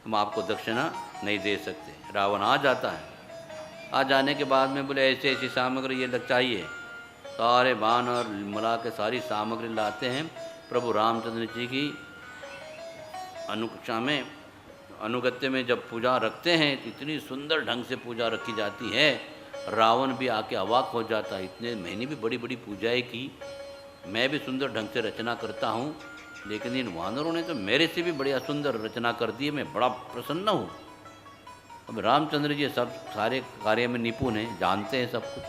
हम आपको दक्षिणा नहीं दे सकते। रावण आ जाता है, आ जाने के बाद में बोले ऐसी ऐसी सामग्री ये लग चाहिए। सारे बानर मिला के सारी सामग्री लाते हैं। प्रभु रामचंद्र जी की अनुकक्षा में, अनुगत्य में जब पूजा रखते हैं तो इतनी सुंदर ढंग से पूजा रखी जाती है, रावण भी आके अवाक हो जाता है। इतने मैंने भी बड़ी बड़ी पूजाएं की, मैं भी सुंदर ढंग से रचना करता हूँ, लेकिन इन वानरों ने तो मेरे से भी बढ़िया सुंदर रचना कर दी है, मैं बड़ा प्रसन्न हूँ। अब रामचंद्र जी सब सारे कार्य में निपुण हैं, जानते हैं सब कुछ,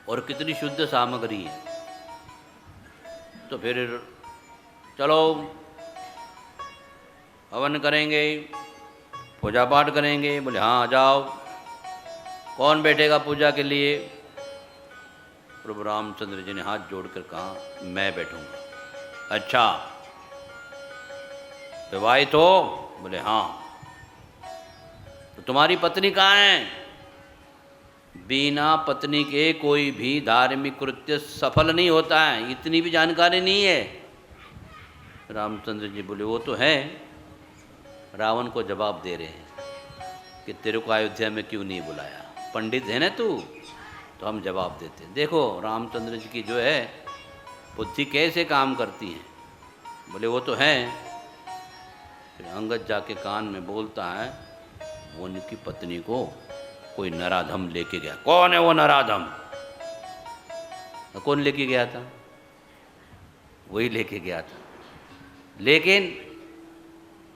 और कितनी शुद्ध सामग्री है। तो फिर चलो हवन करेंगे, पूजा पाठ करेंगे। बोले हाँ आ जाओ। कौन बैठेगा पूजा के लिए? प्रभु रामचंद्र जी ने हाथ जोड़कर कहा मैं बैठूंगा। अच्छा विवाहित हो? बोले हाँ। तो तुम्हारी पत्नी कहाँ है? बिना पत्नी के कोई भी धार्मिक कृत्य सफल नहीं होता है, इतनी भी जानकारी नहीं है। रामचंद्र जी बोले वो तो है। रावण को जवाब दे रहे हैं कि तेरे को अयोध्या में क्यों नहीं बुलाया, पंडित है ना तू। तो हम जवाब देते हैं, देखो रामचंद्र जी की जो है बुद्धि कैसे काम करती है। बोले वो तो है। फिर अंगद जाके कान में बोलता है, वो उनकी पत्नी को कोई नराधम लेके गया। कौन है वो नराधम? कौन लेके गया था? वही लेके गया था। लेकिन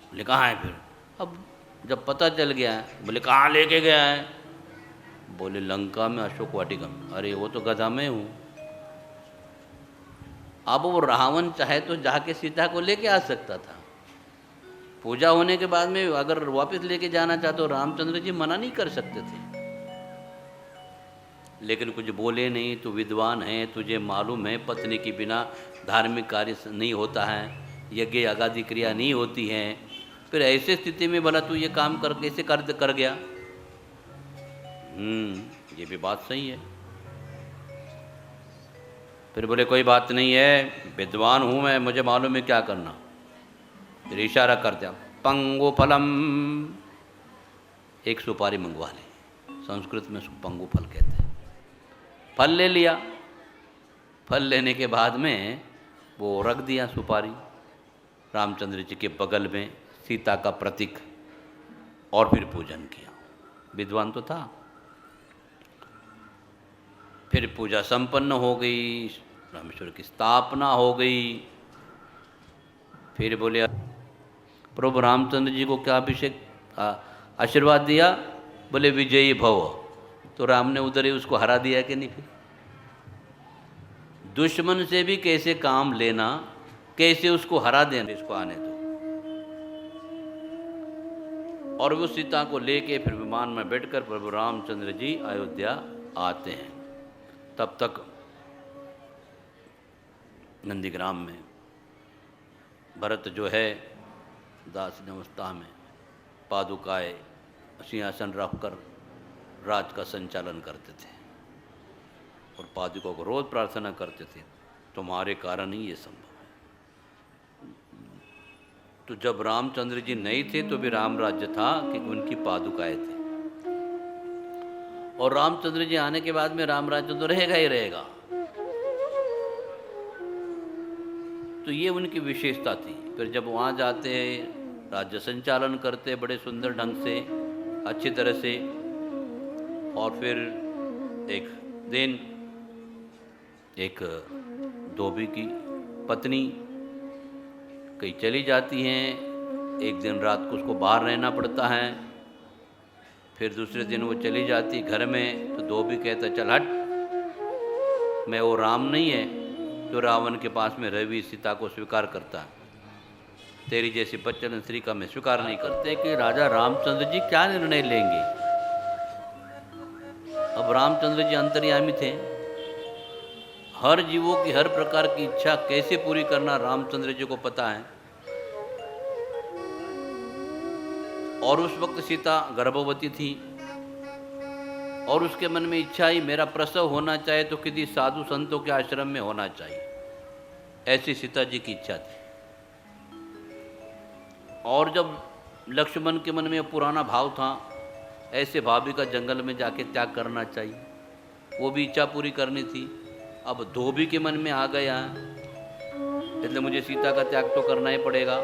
बोले कहाँ है फिर? अब जब पता चल गया है, बोले कहाँ लेके गया है? बोले लंका में अशोक वाटिका में। अरे वो तो गधा में हूँ। अब वो रावण चाहे तो जाके सीता को लेके आ सकता था। पूजा होने के बाद में अगर वापस लेके जाना चाहते तो रामचंद्र जी मना नहीं कर सकते थे, लेकिन कुछ बोले नहीं। तो विद्वान है, तुझे मालूम है पत्नी के बिना धार्मिक कार्य नहीं होता है, यज्ञ आगादी क्रिया नहीं होती है। फिर ऐसे स्थिति में भला तू ये काम कर कैसे कर गया? ये भी बात सही है। फिर बोले कोई बात नहीं है, विद्वान हूँ मैं, मुझे मालूम है क्या करना। फिर इशारा कर दिया, पंगु फलम, एक सुपारी मंगवा ले। संस्कृत में पंगु फल कहते हैं। फल ले लिया। फल लेने के बाद में वो रख दिया सुपारी रामचंद्र जी के बगल में, सीता का प्रतीक, और फिर पूजन किया। विद्वान तो था। फिर पूजा संपन्न हो गई, रामेश्वर की स्थापना हो गई। फिर बोले प्रभु रामचंद्र जी को क्या अभिषेक आशीर्वाद दिया? बोले विजयी भव। तो राम ने उधर ही उसको हरा दिया कि नहीं? फिर दुश्मन से भी कैसे काम लेना, कैसे उसको हरा देना, इसको आने दो। और वो सीता को लेके फिर विमान में बैठकर प्रभु रामचंद्र जी अयोध्या आते हैं। तब तक नंदीग्राम में भरत जो है दास अवस्था में पादुकाएं सिंहासन रखकर राज का संचालन करते थे और पादुका को रोज प्रार्थना करते थे, तुम्हारे कारण ही ये संभव है। तो जब रामचंद्र जी नहीं थे तो भी राम राज्य था कि उनकी पादुकाएं थे, और रामचंद्र जी आने के बाद में राम राज्य तो रहेगा ही रहेगा। तो ये उनकी विशेषता थी। फिर जब वहाँ जाते हैं, राज्य संचालन करते बड़े सुंदर ढंग से, अच्छी तरह से। और फिर एक दिन एक धोबी की पत्नी कहीं चली जाती हैं, एक दिन रात को उसको बाहर रहना पड़ता है। फिर दूसरे दिन वो चली जाती घर में, तो धोबी कहता चल हट, मैं वो राम नहीं है जो रावण के पास में रवि सीता को स्वीकार करता है, तेरी जैसी बच्चन स्त्री का मैं स्वीकार नहीं करते। कि राजा रामचंद्र जी क्या निर्णय लेंगे? अब रामचंद्र जी अंतर्यामी थे। हर जीवों की हर प्रकार की इच्छा कैसे पूरी करना रामचंद्र जी को पता है। और उस वक्त सीता गर्भवती थी और उसके मन में इच्छा ही मेरा प्रसव होना चाहिए तो किसी साधु संतों के आश्रम में होना चाहिए, ऐसी सीता जी की इच्छा थी। और जब लक्ष्मण के मन में पुराना भाव था, ऐसे भाभी का जंगल में जाके त्याग करना चाहिए, वो भी इच्छा पूरी करनी थी। अब धोबी के मन में आ गया, इसलिए मुझे सीता का त्याग तो करना ही पड़ेगा,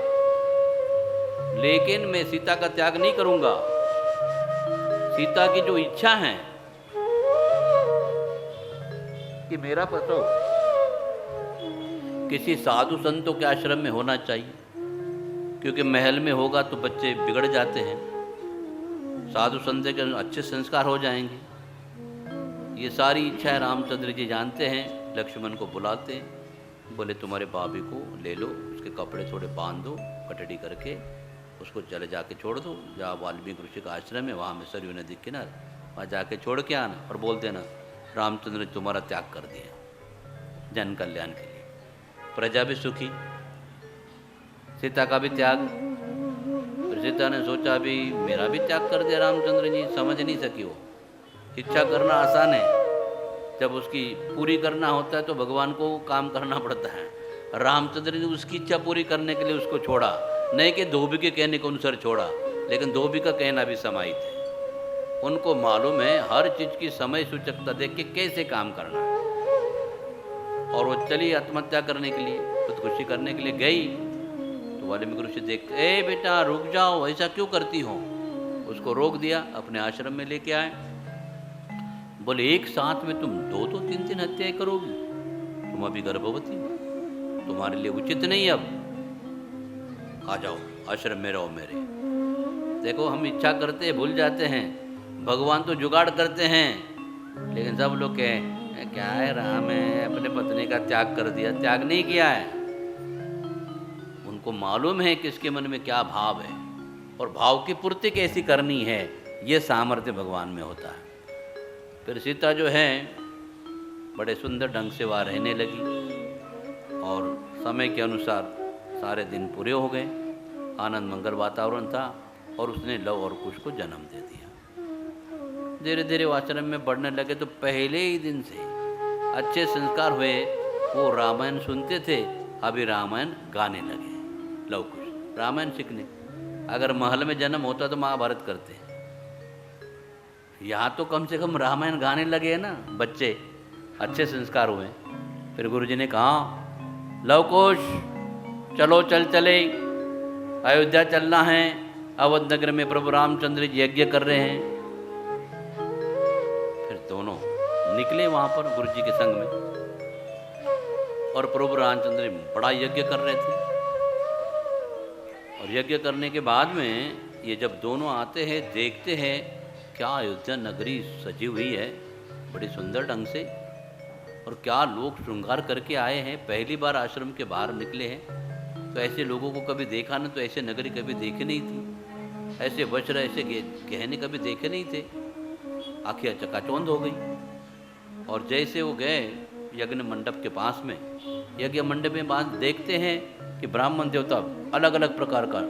लेकिन मैं सीता का त्याग नहीं करूंगा। सीता की जो इच्छा है कि मेरा प्रसव किसी साधु संतों के आश्रम में होना चाहिए, क्योंकि महल में होगा तो बच्चे बिगड़ जाते हैं, साधु संत के अच्छे संस्कार हो जाएंगे। ये सारी इच्छाएं रामचंद्र जी जानते हैं। लक्ष्मण को बुलाते हैं, बोले तुम्हारे भाभी को ले लो, उसके कपड़े थोड़े बांध दो कटड़ी करके, उसको चले जाके छोड़ दो जहाँ वाल्मीकि ऋषि का आश्रम है, वहाँ में सरयू नदी किनारे, वहाँ जाके छोड़ के आना और बोल देना रामचंद्र ने तुम्हारा त्याग कर दिया जन कल्याण के लिए, प्रजा भी सुखी, सीता का भी त्याग। फिर सीता ने सोचा अभी मेरा भी त्याग कर दिया रामचंद्र जी, समझ नहीं सकी वो। इच्छा करना आसान है, जब उसकी पूरी करना होता है तो भगवान को काम करना पड़ता है। रामचंद्र ने उसकी इच्छा पूरी करने के लिए उसको छोड़ा, नहीं कि धोबी के कहने के अनुसार छोड़ा, लेकिन धोबी का कहना भी समाहित है। उनको मालूम है हर चीज की समय सूचकता देख के कैसे काम करना है। और वो चली आत्महत्या करने के लिए, खुदकुशी करने के लिए गई तो वाल्मीकि ऋषि देखते, ए बेटा रुक जाओ, ऐसा क्यों करती हो? उसको को रोक दिया, अपने आश्रम में लेके आए। बोले एक साथ में तुम 2-2 3-3 हत्याएं करोगी, तुम अभी गर्भवती हो, तुम्हारे लिए उचित नहीं। अब आ जाओ आश्रम में रहो मेरे। देखो हम इच्छा करते भूल जाते हैं, भगवान तो जुगाड़ करते हैं, लेकिन सब लोग कहें क्या है, राम है अपने पत्नी का त्याग कर दिया। त्याग नहीं किया है, उनको मालूम है कि इसके मन में क्या भाव है और भाव की पूर्ति कैसी करनी है, ये सामर्थ्य भगवान में होता है। फिर सीता जो है बड़े सुंदर ढंग से वहाँ रहने लगी और समय के अनुसार सारे दिन पूरे हो गए, आनंद मंगल वातावरण था और उसने लव और कुश को जन्म दे दिया। धीरे धीरे वो आश्रम में बढ़ने लगे तो पहले ही दिन से अच्छे संस्कार हुए, वो रामायण सुनते थे, अभी रामायण गाने लगे। लव कुश रामायण सीखने, अगर महल में जन्म होता तो महाभारत करते, यहाँ तो कम से कम रामायण गाने लगे हैं ना बच्चे, अच्छे संस्कार हुए। फिर गुरुजी ने कहा लव कुश चलो चले, अयोध्या चलना है, अवध नगर में प्रभु रामचंद्र जी यज्ञ कर रहे हैं। फिर दोनों निकले वहाँ पर गुरुजी के संग में और प्रभु रामचंद्र बड़ा यज्ञ कर रहे थे। और यज्ञ करने के बाद में ये जब दोनों आते हैं, देखते हैं क्या अयोध्या नगरी सजी हुई है बड़ी सुंदर ढंग से, और क्या लोग श्रृंगार करके आए हैं, पहली बार आश्रम के बाहर निकले हैं। तो ऐसे लोगों को कभी देखा ना, तो ऐसे नगरी कभी देखे नहीं थी, ऐसे वस्त्र ऐसे गहने कभी देखे नहीं थे। आँखें चकाचौंध हो गई। और जैसे वो गए यज्ञ मंडप के पास में, यज्ञ मंडप में बात देखते हैं कि ब्राह्मण देवता अलग अलग प्रकार का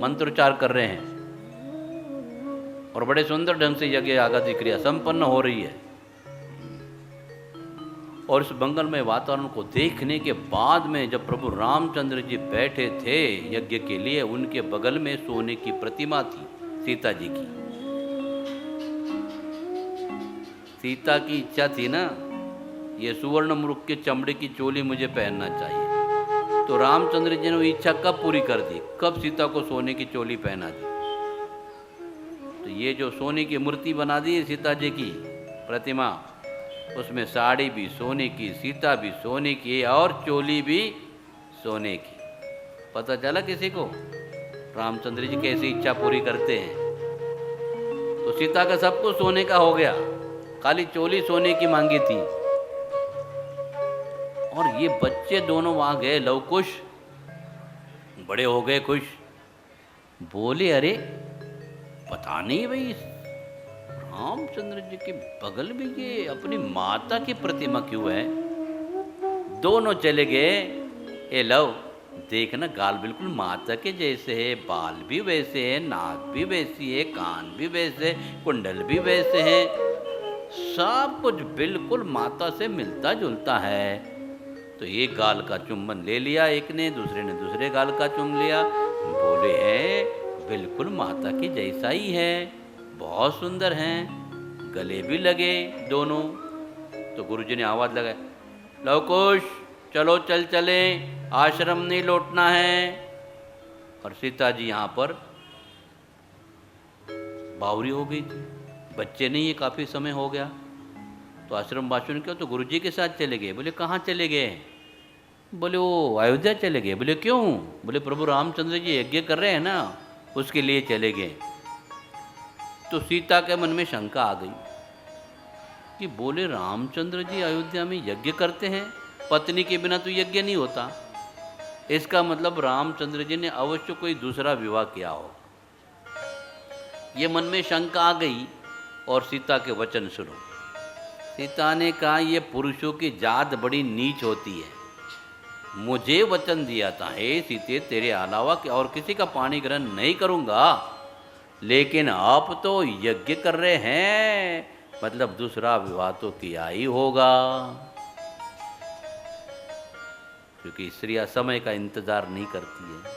मंत्रोच्चार कर रहे हैं और बड़े सुंदर ढंग से यज्ञ आगादी क्रिया संपन्न हो रही है। और इस मंगलमय वातावरण को देखने के बाद में जब प्रभु रामचंद्र जी बैठे थे यज्ञ के लिए, उनके बगल में सोने की प्रतिमा थी सीता जी की। सीता की इच्छा थी ना, ये सुवर्ण मुख के चमड़े की चोली मुझे पहनना चाहिए। तो रामचंद्र जी ने वो इच्छा कब पूरी कर दी, कब सीता को सोने की चोली पहना दी। तो ये जो सोने की मूर्ति बना दी है सीता जी की प्रतिमा, उसमें साड़ी भी सोने की, सीता भी सोने की और चोली भी सोने की। पता चला किसी को रामचंद्र जी कैसी इच्छा पूरी करते हैं। तो सीता का सब कुछ सोने का हो गया, खाली चोली सोने की मांगी थी। और ये बच्चे दोनों वहां गए, लव कुश बड़े हो गए खुश, बोले अरे पता नहीं भाई रामचंद्र जी के बगल में ये अपनी माता की प्रतिमा क्यों है। दोनों चले गए, ए लव देखना गाल बिल्कुल माता के जैसे है, बाल भी वैसे है, नाक भी वैसी है, कान भी वैसे, कुंडल भी वैसे हैं, सब कुछ बिल्कुल माता से मिलता जुलता है। तो एक गाल का चुम्बन ले लिया एक ने, दूसरे ने दूसरे गाल का चुम लिया, बोले हैं बिल्कुल माता की जैसा ही है, बहुत सुंदर हैं, गले भी लगे दोनों। तो गुरुजी ने आवाज़ लगाई लव कुश चलो चले, आश्रम नहीं लौटना है। और सीता जी यहाँ पर बावरी हो गई थी, बच्चे नहीं है, काफ़ी समय हो गया। तो आश्रम वासियों ने किया तो गुरुजी के साथ चले गए। बोले कहाँ चले गए? बोले वो अयोध्या चले गए। बोले क्यों? बोले प्रभु रामचंद्र जी यज्ञ कर रहे हैं ना, उसके लिए चले गए। तो सीता के मन में शंका आ गई कि बोले रामचंद्र जी अयोध्या में यज्ञ करते हैं, पत्नी के बिना तो यज्ञ नहीं होता, इसका मतलब रामचंद्र जी ने अवश्य कोई दूसरा विवाह किया हो। ये मन में शंका आ गई और सीता के वचन सुनो। सीता ने कहा ये पुरुषों की जात बड़ी नीच होती है, मुझे वचन दिया था हे सीते तेरे अलावा और किसी का पाणी ग्रहण नहीं करूँगा, लेकिन आप तो यज्ञ कर रहे हैं, मतलब दूसरा विवाह तो किया ही होगा। क्योंकि स्त्रियां समय का इंतजार नहीं करती है।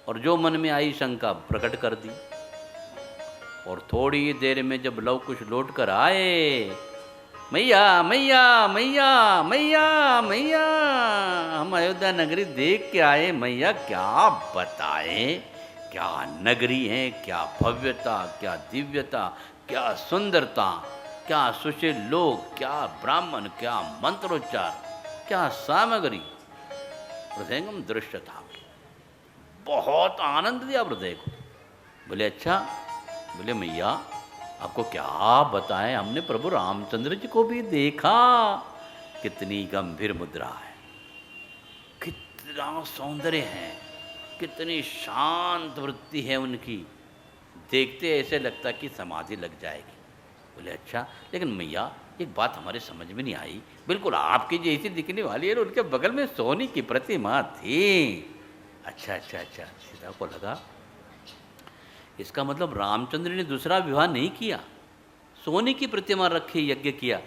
और जो मन में आई शंका प्रकट कर दी। और थोड़ी देर में जब लव कुश लौट कर आए, मैया मैया मैया मैया मैया हम अयोध्या नगरी देख के आए, मैया क्या बताएं, क्या नगरी है, क्या भव्यता, क्या दिव्यता, क्या सुंदरता, क्या सुशील लोग, क्या ब्राह्मण, क्या मंत्रोच्चार, क्या सामग्री। हृदयंगम दृश्य था, बहुत आनंद दिया हृदय को। बोले अच्छा, बोले मैया आपको क्या बताएं, हमने प्रभु रामचंद्र जी को भी देखा, कितनी गंभीर मुद्रा है, कितना सौंदर्य है, कितनी शांत वृत्ति है उनकी, देखते ऐसे लगता कि समाधि लग जाएगी। बोले अच्छा, लेकिन मैया एक बात हमारे समझ में नहीं आई, बिल्कुल आपकी जैसी दिखने वाली है, उनके बगल में सोने की प्रतिमा थी। अच्छा अच्छा अच्छा, सीता को लगा इसका मतलब रामचंद्र ने दूसरा विवाह नहीं किया, सोने की प्रतिमा रखी यज्ञ किया।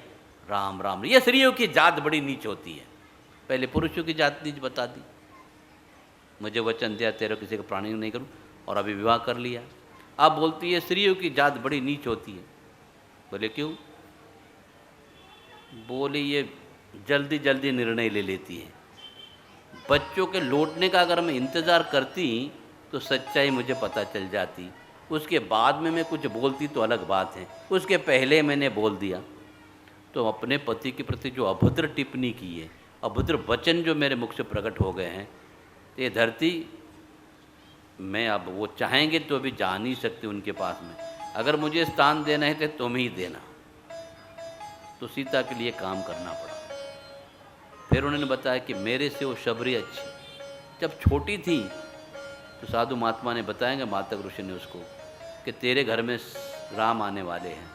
राम राम, ये स्त्रियों की जात बड़ी नीच होती है, पहले पुरुषों की जात नीच बता दी, मुझे वचन दिया तेरे किसी का प्राणी नहीं करूं, और अभी विवाह कर लिया, अब बोलती है स्त्रियों की जात बड़ी नीच होती है। बोले क्यों? बोले ये जल्दी जल्दी निर्णय ले लेती है, बच्चों के लौटने का अगर मैं इंतज़ार करती तो सच्चाई मुझे पता चल जाती, उसके बाद में मैं कुछ बोलती तो अलग बात है, उसके पहले मैंने बोल दिया तो अपने पति के प्रति जो अभद्र टिप्पणी की है, अभद्र वचन जो मेरे मुख से प्रकट हो गए हैं, तो ये धरती मैं अब वो चाहेंगे तो अभी जा नहीं सकती उनके पास में, अगर मुझे स्थान देना है तो तुम ही देना। तो सीता के लिए काम करना पड़ा। फिर उन्होंने बताया कि मेरे से वो शबरी अच्छी, जब छोटी थी तो साधु महात्मा ने बताएंगे, मातक ऋषि ने उसको कि तेरे घर में राम आने वाले हैं,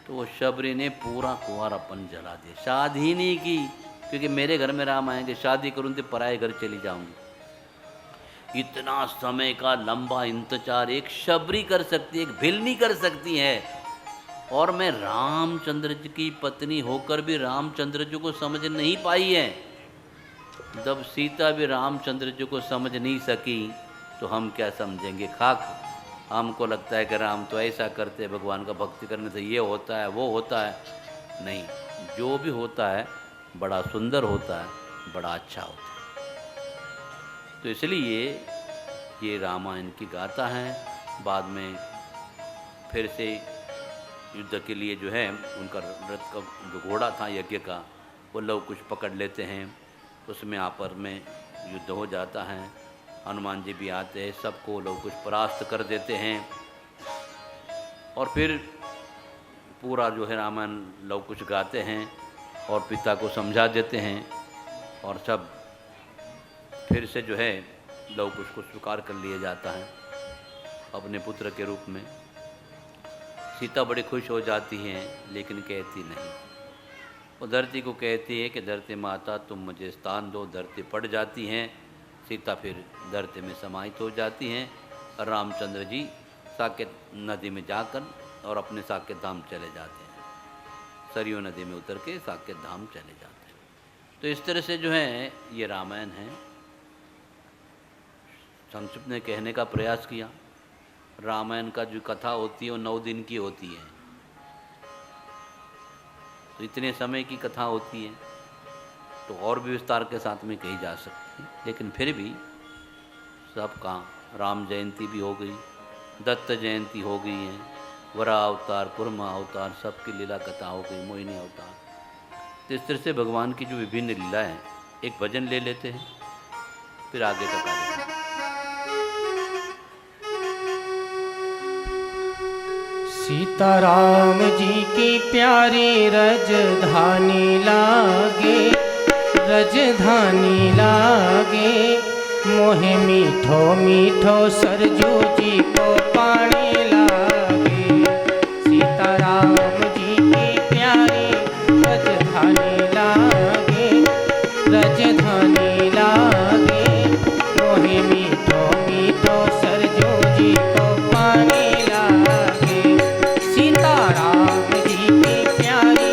तो वो शबरी ने पूरा कुंवारापन जला दिया, शादी ही नहीं की, क्योंकि मेरे घर में राम आएंगे, शादी करूँ तो पराए घर चली जाऊंगी। इतना समय का लंबा इंतजार एक शबरी कर सकती है, एक भिलनी कर सकती है, और मैं रामचंद्र जी की पत्नी होकर भी रामचंद्र जी को समझ नहीं पाई है। जब सीता भी रामचंद्र जी को समझ नहीं सकी तो हम क्या समझेंगे? खाक। हमको लगता है कि राम तो ऐसा करते, भगवान का भक्ति करने से ये होता है वो होता है, नहीं, जो भी होता है बड़ा सुंदर होता है, बड़ा अच्छा होता है। तो इसलिए ये रामायण की गाथा है। बाद में फिर से युद्ध के लिए जो है उनका रथ का जो घोड़ा था यज्ञ का, वो लोग कुछ पकड़ लेते हैं, उसमें आपस में युद्ध हो जाता है, हनुमान जी भी आते हैं, सबको लोग कुछ परास्त कर देते हैं, और फिर पूरा जो है रामायण लोग कुछ गाते हैं और पिता को समझा देते हैं, और सब फिर से जो है लोग कुछ को स्वीकार कर लिया जाता है अपने पुत्र के रूप में। सीता बड़ी खुश हो जाती हैं, लेकिन कहती नहीं, वो धरती को कहती है कि धरती माता तुम मुझे स्थान दो, धरती पड़ जाती हैं, सीता फिर धरती में समाहित हो जाती हैं, और रामचंद्र जी साकेत नदी में जाकर और अपने साकेत धाम चले जाते हैं, सरयू नदी में उतर के साकेत धाम चले जाते हैं। तो इस तरह से जो है ये रामायण है। संक्षिप्त ने कहने का प्रयास किया, रामायण का जो कथा होती है वो 9 दिन की होती है, तो इतने समय की कथा होती है तो और भी विस्तार के साथ में कही जा सकती है, लेकिन फिर भी सबका राम जयंती भी हो गई, दत्त जयंती हो गई है, वरा अवतार, कुर्मा अवतार, सबकी लीला कथा हो गई, मोहिनी अवतार। तो इस तरह से भगवान की जो विभिन्न लीला है, एक भजन ले लेते हैं, फिर आगे का कार्यक्रम। सीताराम जी की प्यारी रजधानी लागे, रजधानी लागे, मोहे मीठो मीठो सरजू जी को पानी लागे। सीताराम जी की प्यारी रजधानी लागे, रजधानी लागे, मोहे मीठो मीठो सरजू जी को पानी लागे। सीताराम जी की प्यारी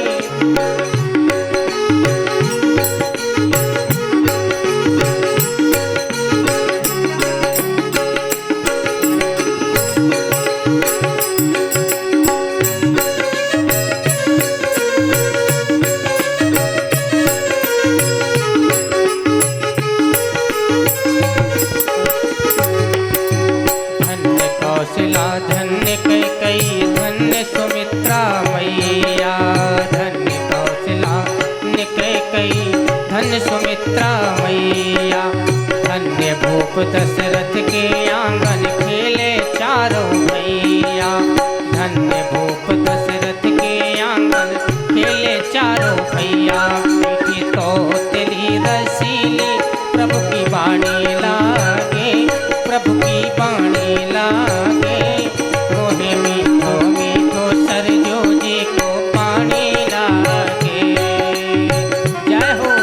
दशरथ के आंगन खेले चारों भैया। धन्य भूप दशरथ के आंगन खेले चारों भैया। मीठी तोतली रसीली प्रभु की बाणी लागे, प्रभु की बाणी लागे। मोहे मीठो मीठो सरजू जी को पानी लागे। जय हो।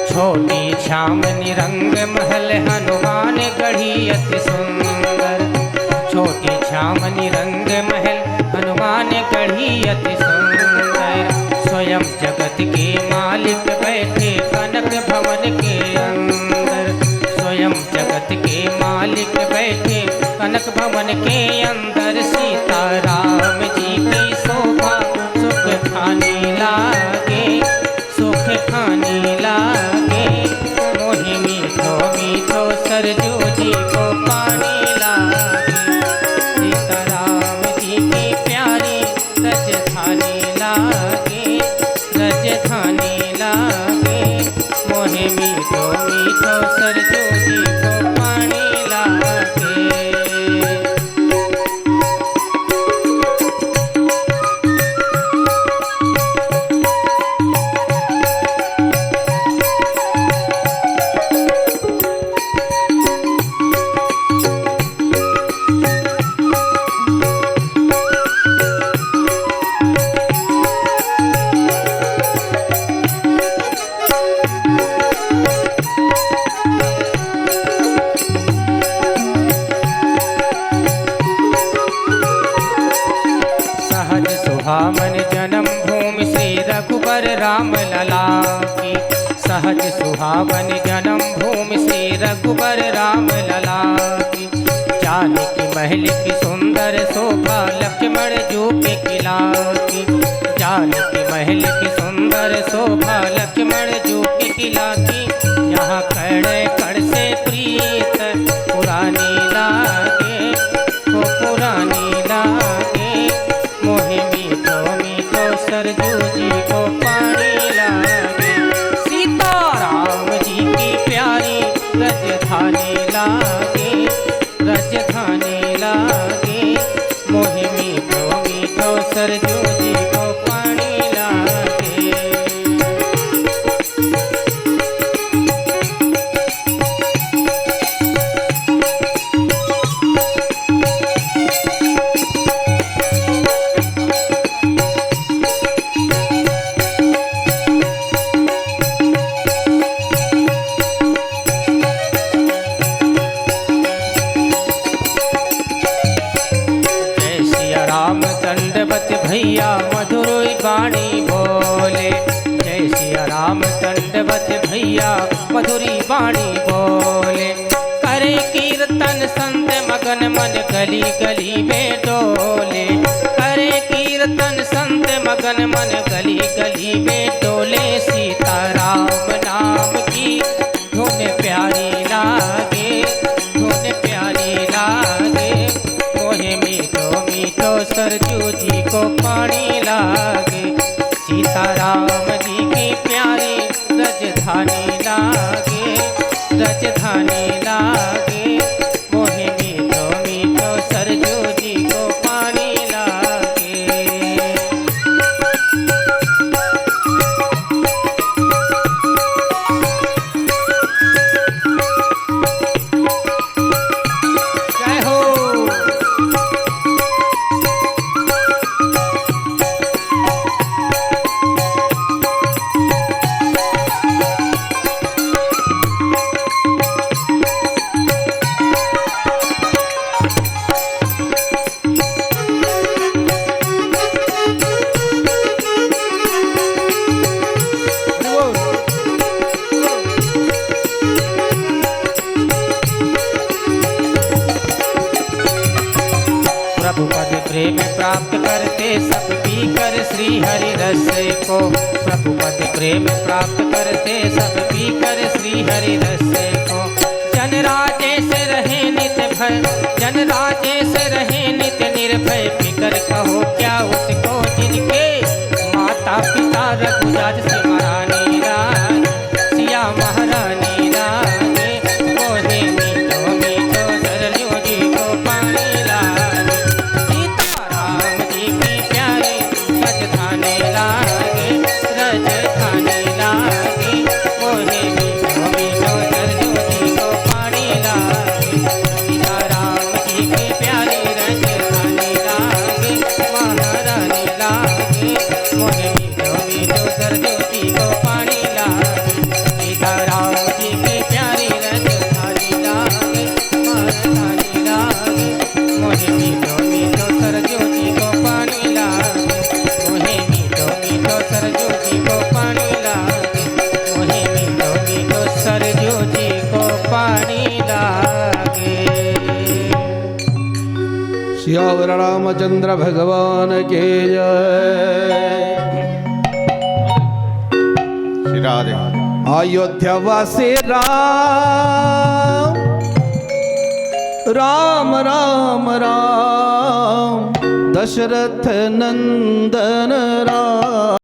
छोटी छामनी रंग महल हनुमान गढ़ी अति सुंदर। छोटी छामनी रंग महल हनुमान गढ़ी अति सुंदर। स्वयं जगत के मालिक बैठे कनक भवन के अंदर। स्वयं जगत के मालिक बैठे कनक भवन के अंदर। सीता राम जी की शोभा सुख खाने लागे, सुख खाने लागे। मोहि मीठो मीठो सरजू जी को पानी लागे। सीता राम जी की प्यारी रजधानी लागे, रजधानी लागे। मोहि मीठो मीठो सरजू जी को पानी लागे। सहज सुहावन जन्म भूमि श्री रघुबर राम लला की। सहज सुहावन जन्म भूमि श्री रघुबर राम लला की। जानकी महल की सुंदर शोभा लक्ष्मण जू के किला की। जानकी महल की सुंदर शोभा लक्ष्मण जू के किला की। यहाँ कड़े कड़ से प्रीत पुरानी लागे, वो पुरानी लागे। मोहे मीठो मीठो सरजू जी को पानी लागे। सीता राम जी की प्यारी रजधानी लागे, रजधानी लागे। मोहे मीठो मीठो सरजू जी को पानी लागे। जय सिया राम दंडवत भैया मधुर बाणी बोले। जय सिया राम दंडवत भैया मधुरी बाणी बोले। करे कीर्तन संत मगन मन गली गली में डोले। करे कीर्तन संत मगन मन गली गली में डोले। सीता राम नाम की धुन प्यारी लागे, धुन प्यारी लागे। मोहे मीठो मीठो सरजू जी को पानी लागे। सीता राम जी की प्यारी रजधानी लागे, रजधानी लागे। मोहे मीठो मीठो सरजू जी को पानी लागे। जय हो। प्रेम प्राप्त करते सब पीकर श्री हरि रस को। प्रभुपति प्रेम प्राप्त करते सब पीकर श्री हरि रस को। जन राजेश रहे नित भय, जन राजेश रहे नित निर्भय, फिकर कहो क्या उसको जिनके माता पिता रघुराज से महारानी राज, सिया महारानी राजे, मोहे मीठो मीठो सरलियों जी को पानी लागे, सीता राम जी की प्यारी रजधानी लागे, रजधानी लागे, मोहे मीठो मीठो सरलियों जी को पानी लागे, सीता राम जी की प्यारी रजधानी लागे, महारानी लागे, मोहे मीठो मीठो सरलियों जी को पानी लागे, सीता राम जी की प्यारी रजधानी लागे, महारानी लागे, मोहे मीठो मीठो सरलियों जी को पानी लागे, मोहे मीठो मीठो सरलियों जी को पानी लागे, मोहे मीठो मीठो सरलियों जी को पानी लागे। सियावर रामचंद्र भगवान के जय। श्री राधे। अयोध्या वासी राम राम राम राम, दशरथ नंदन राम।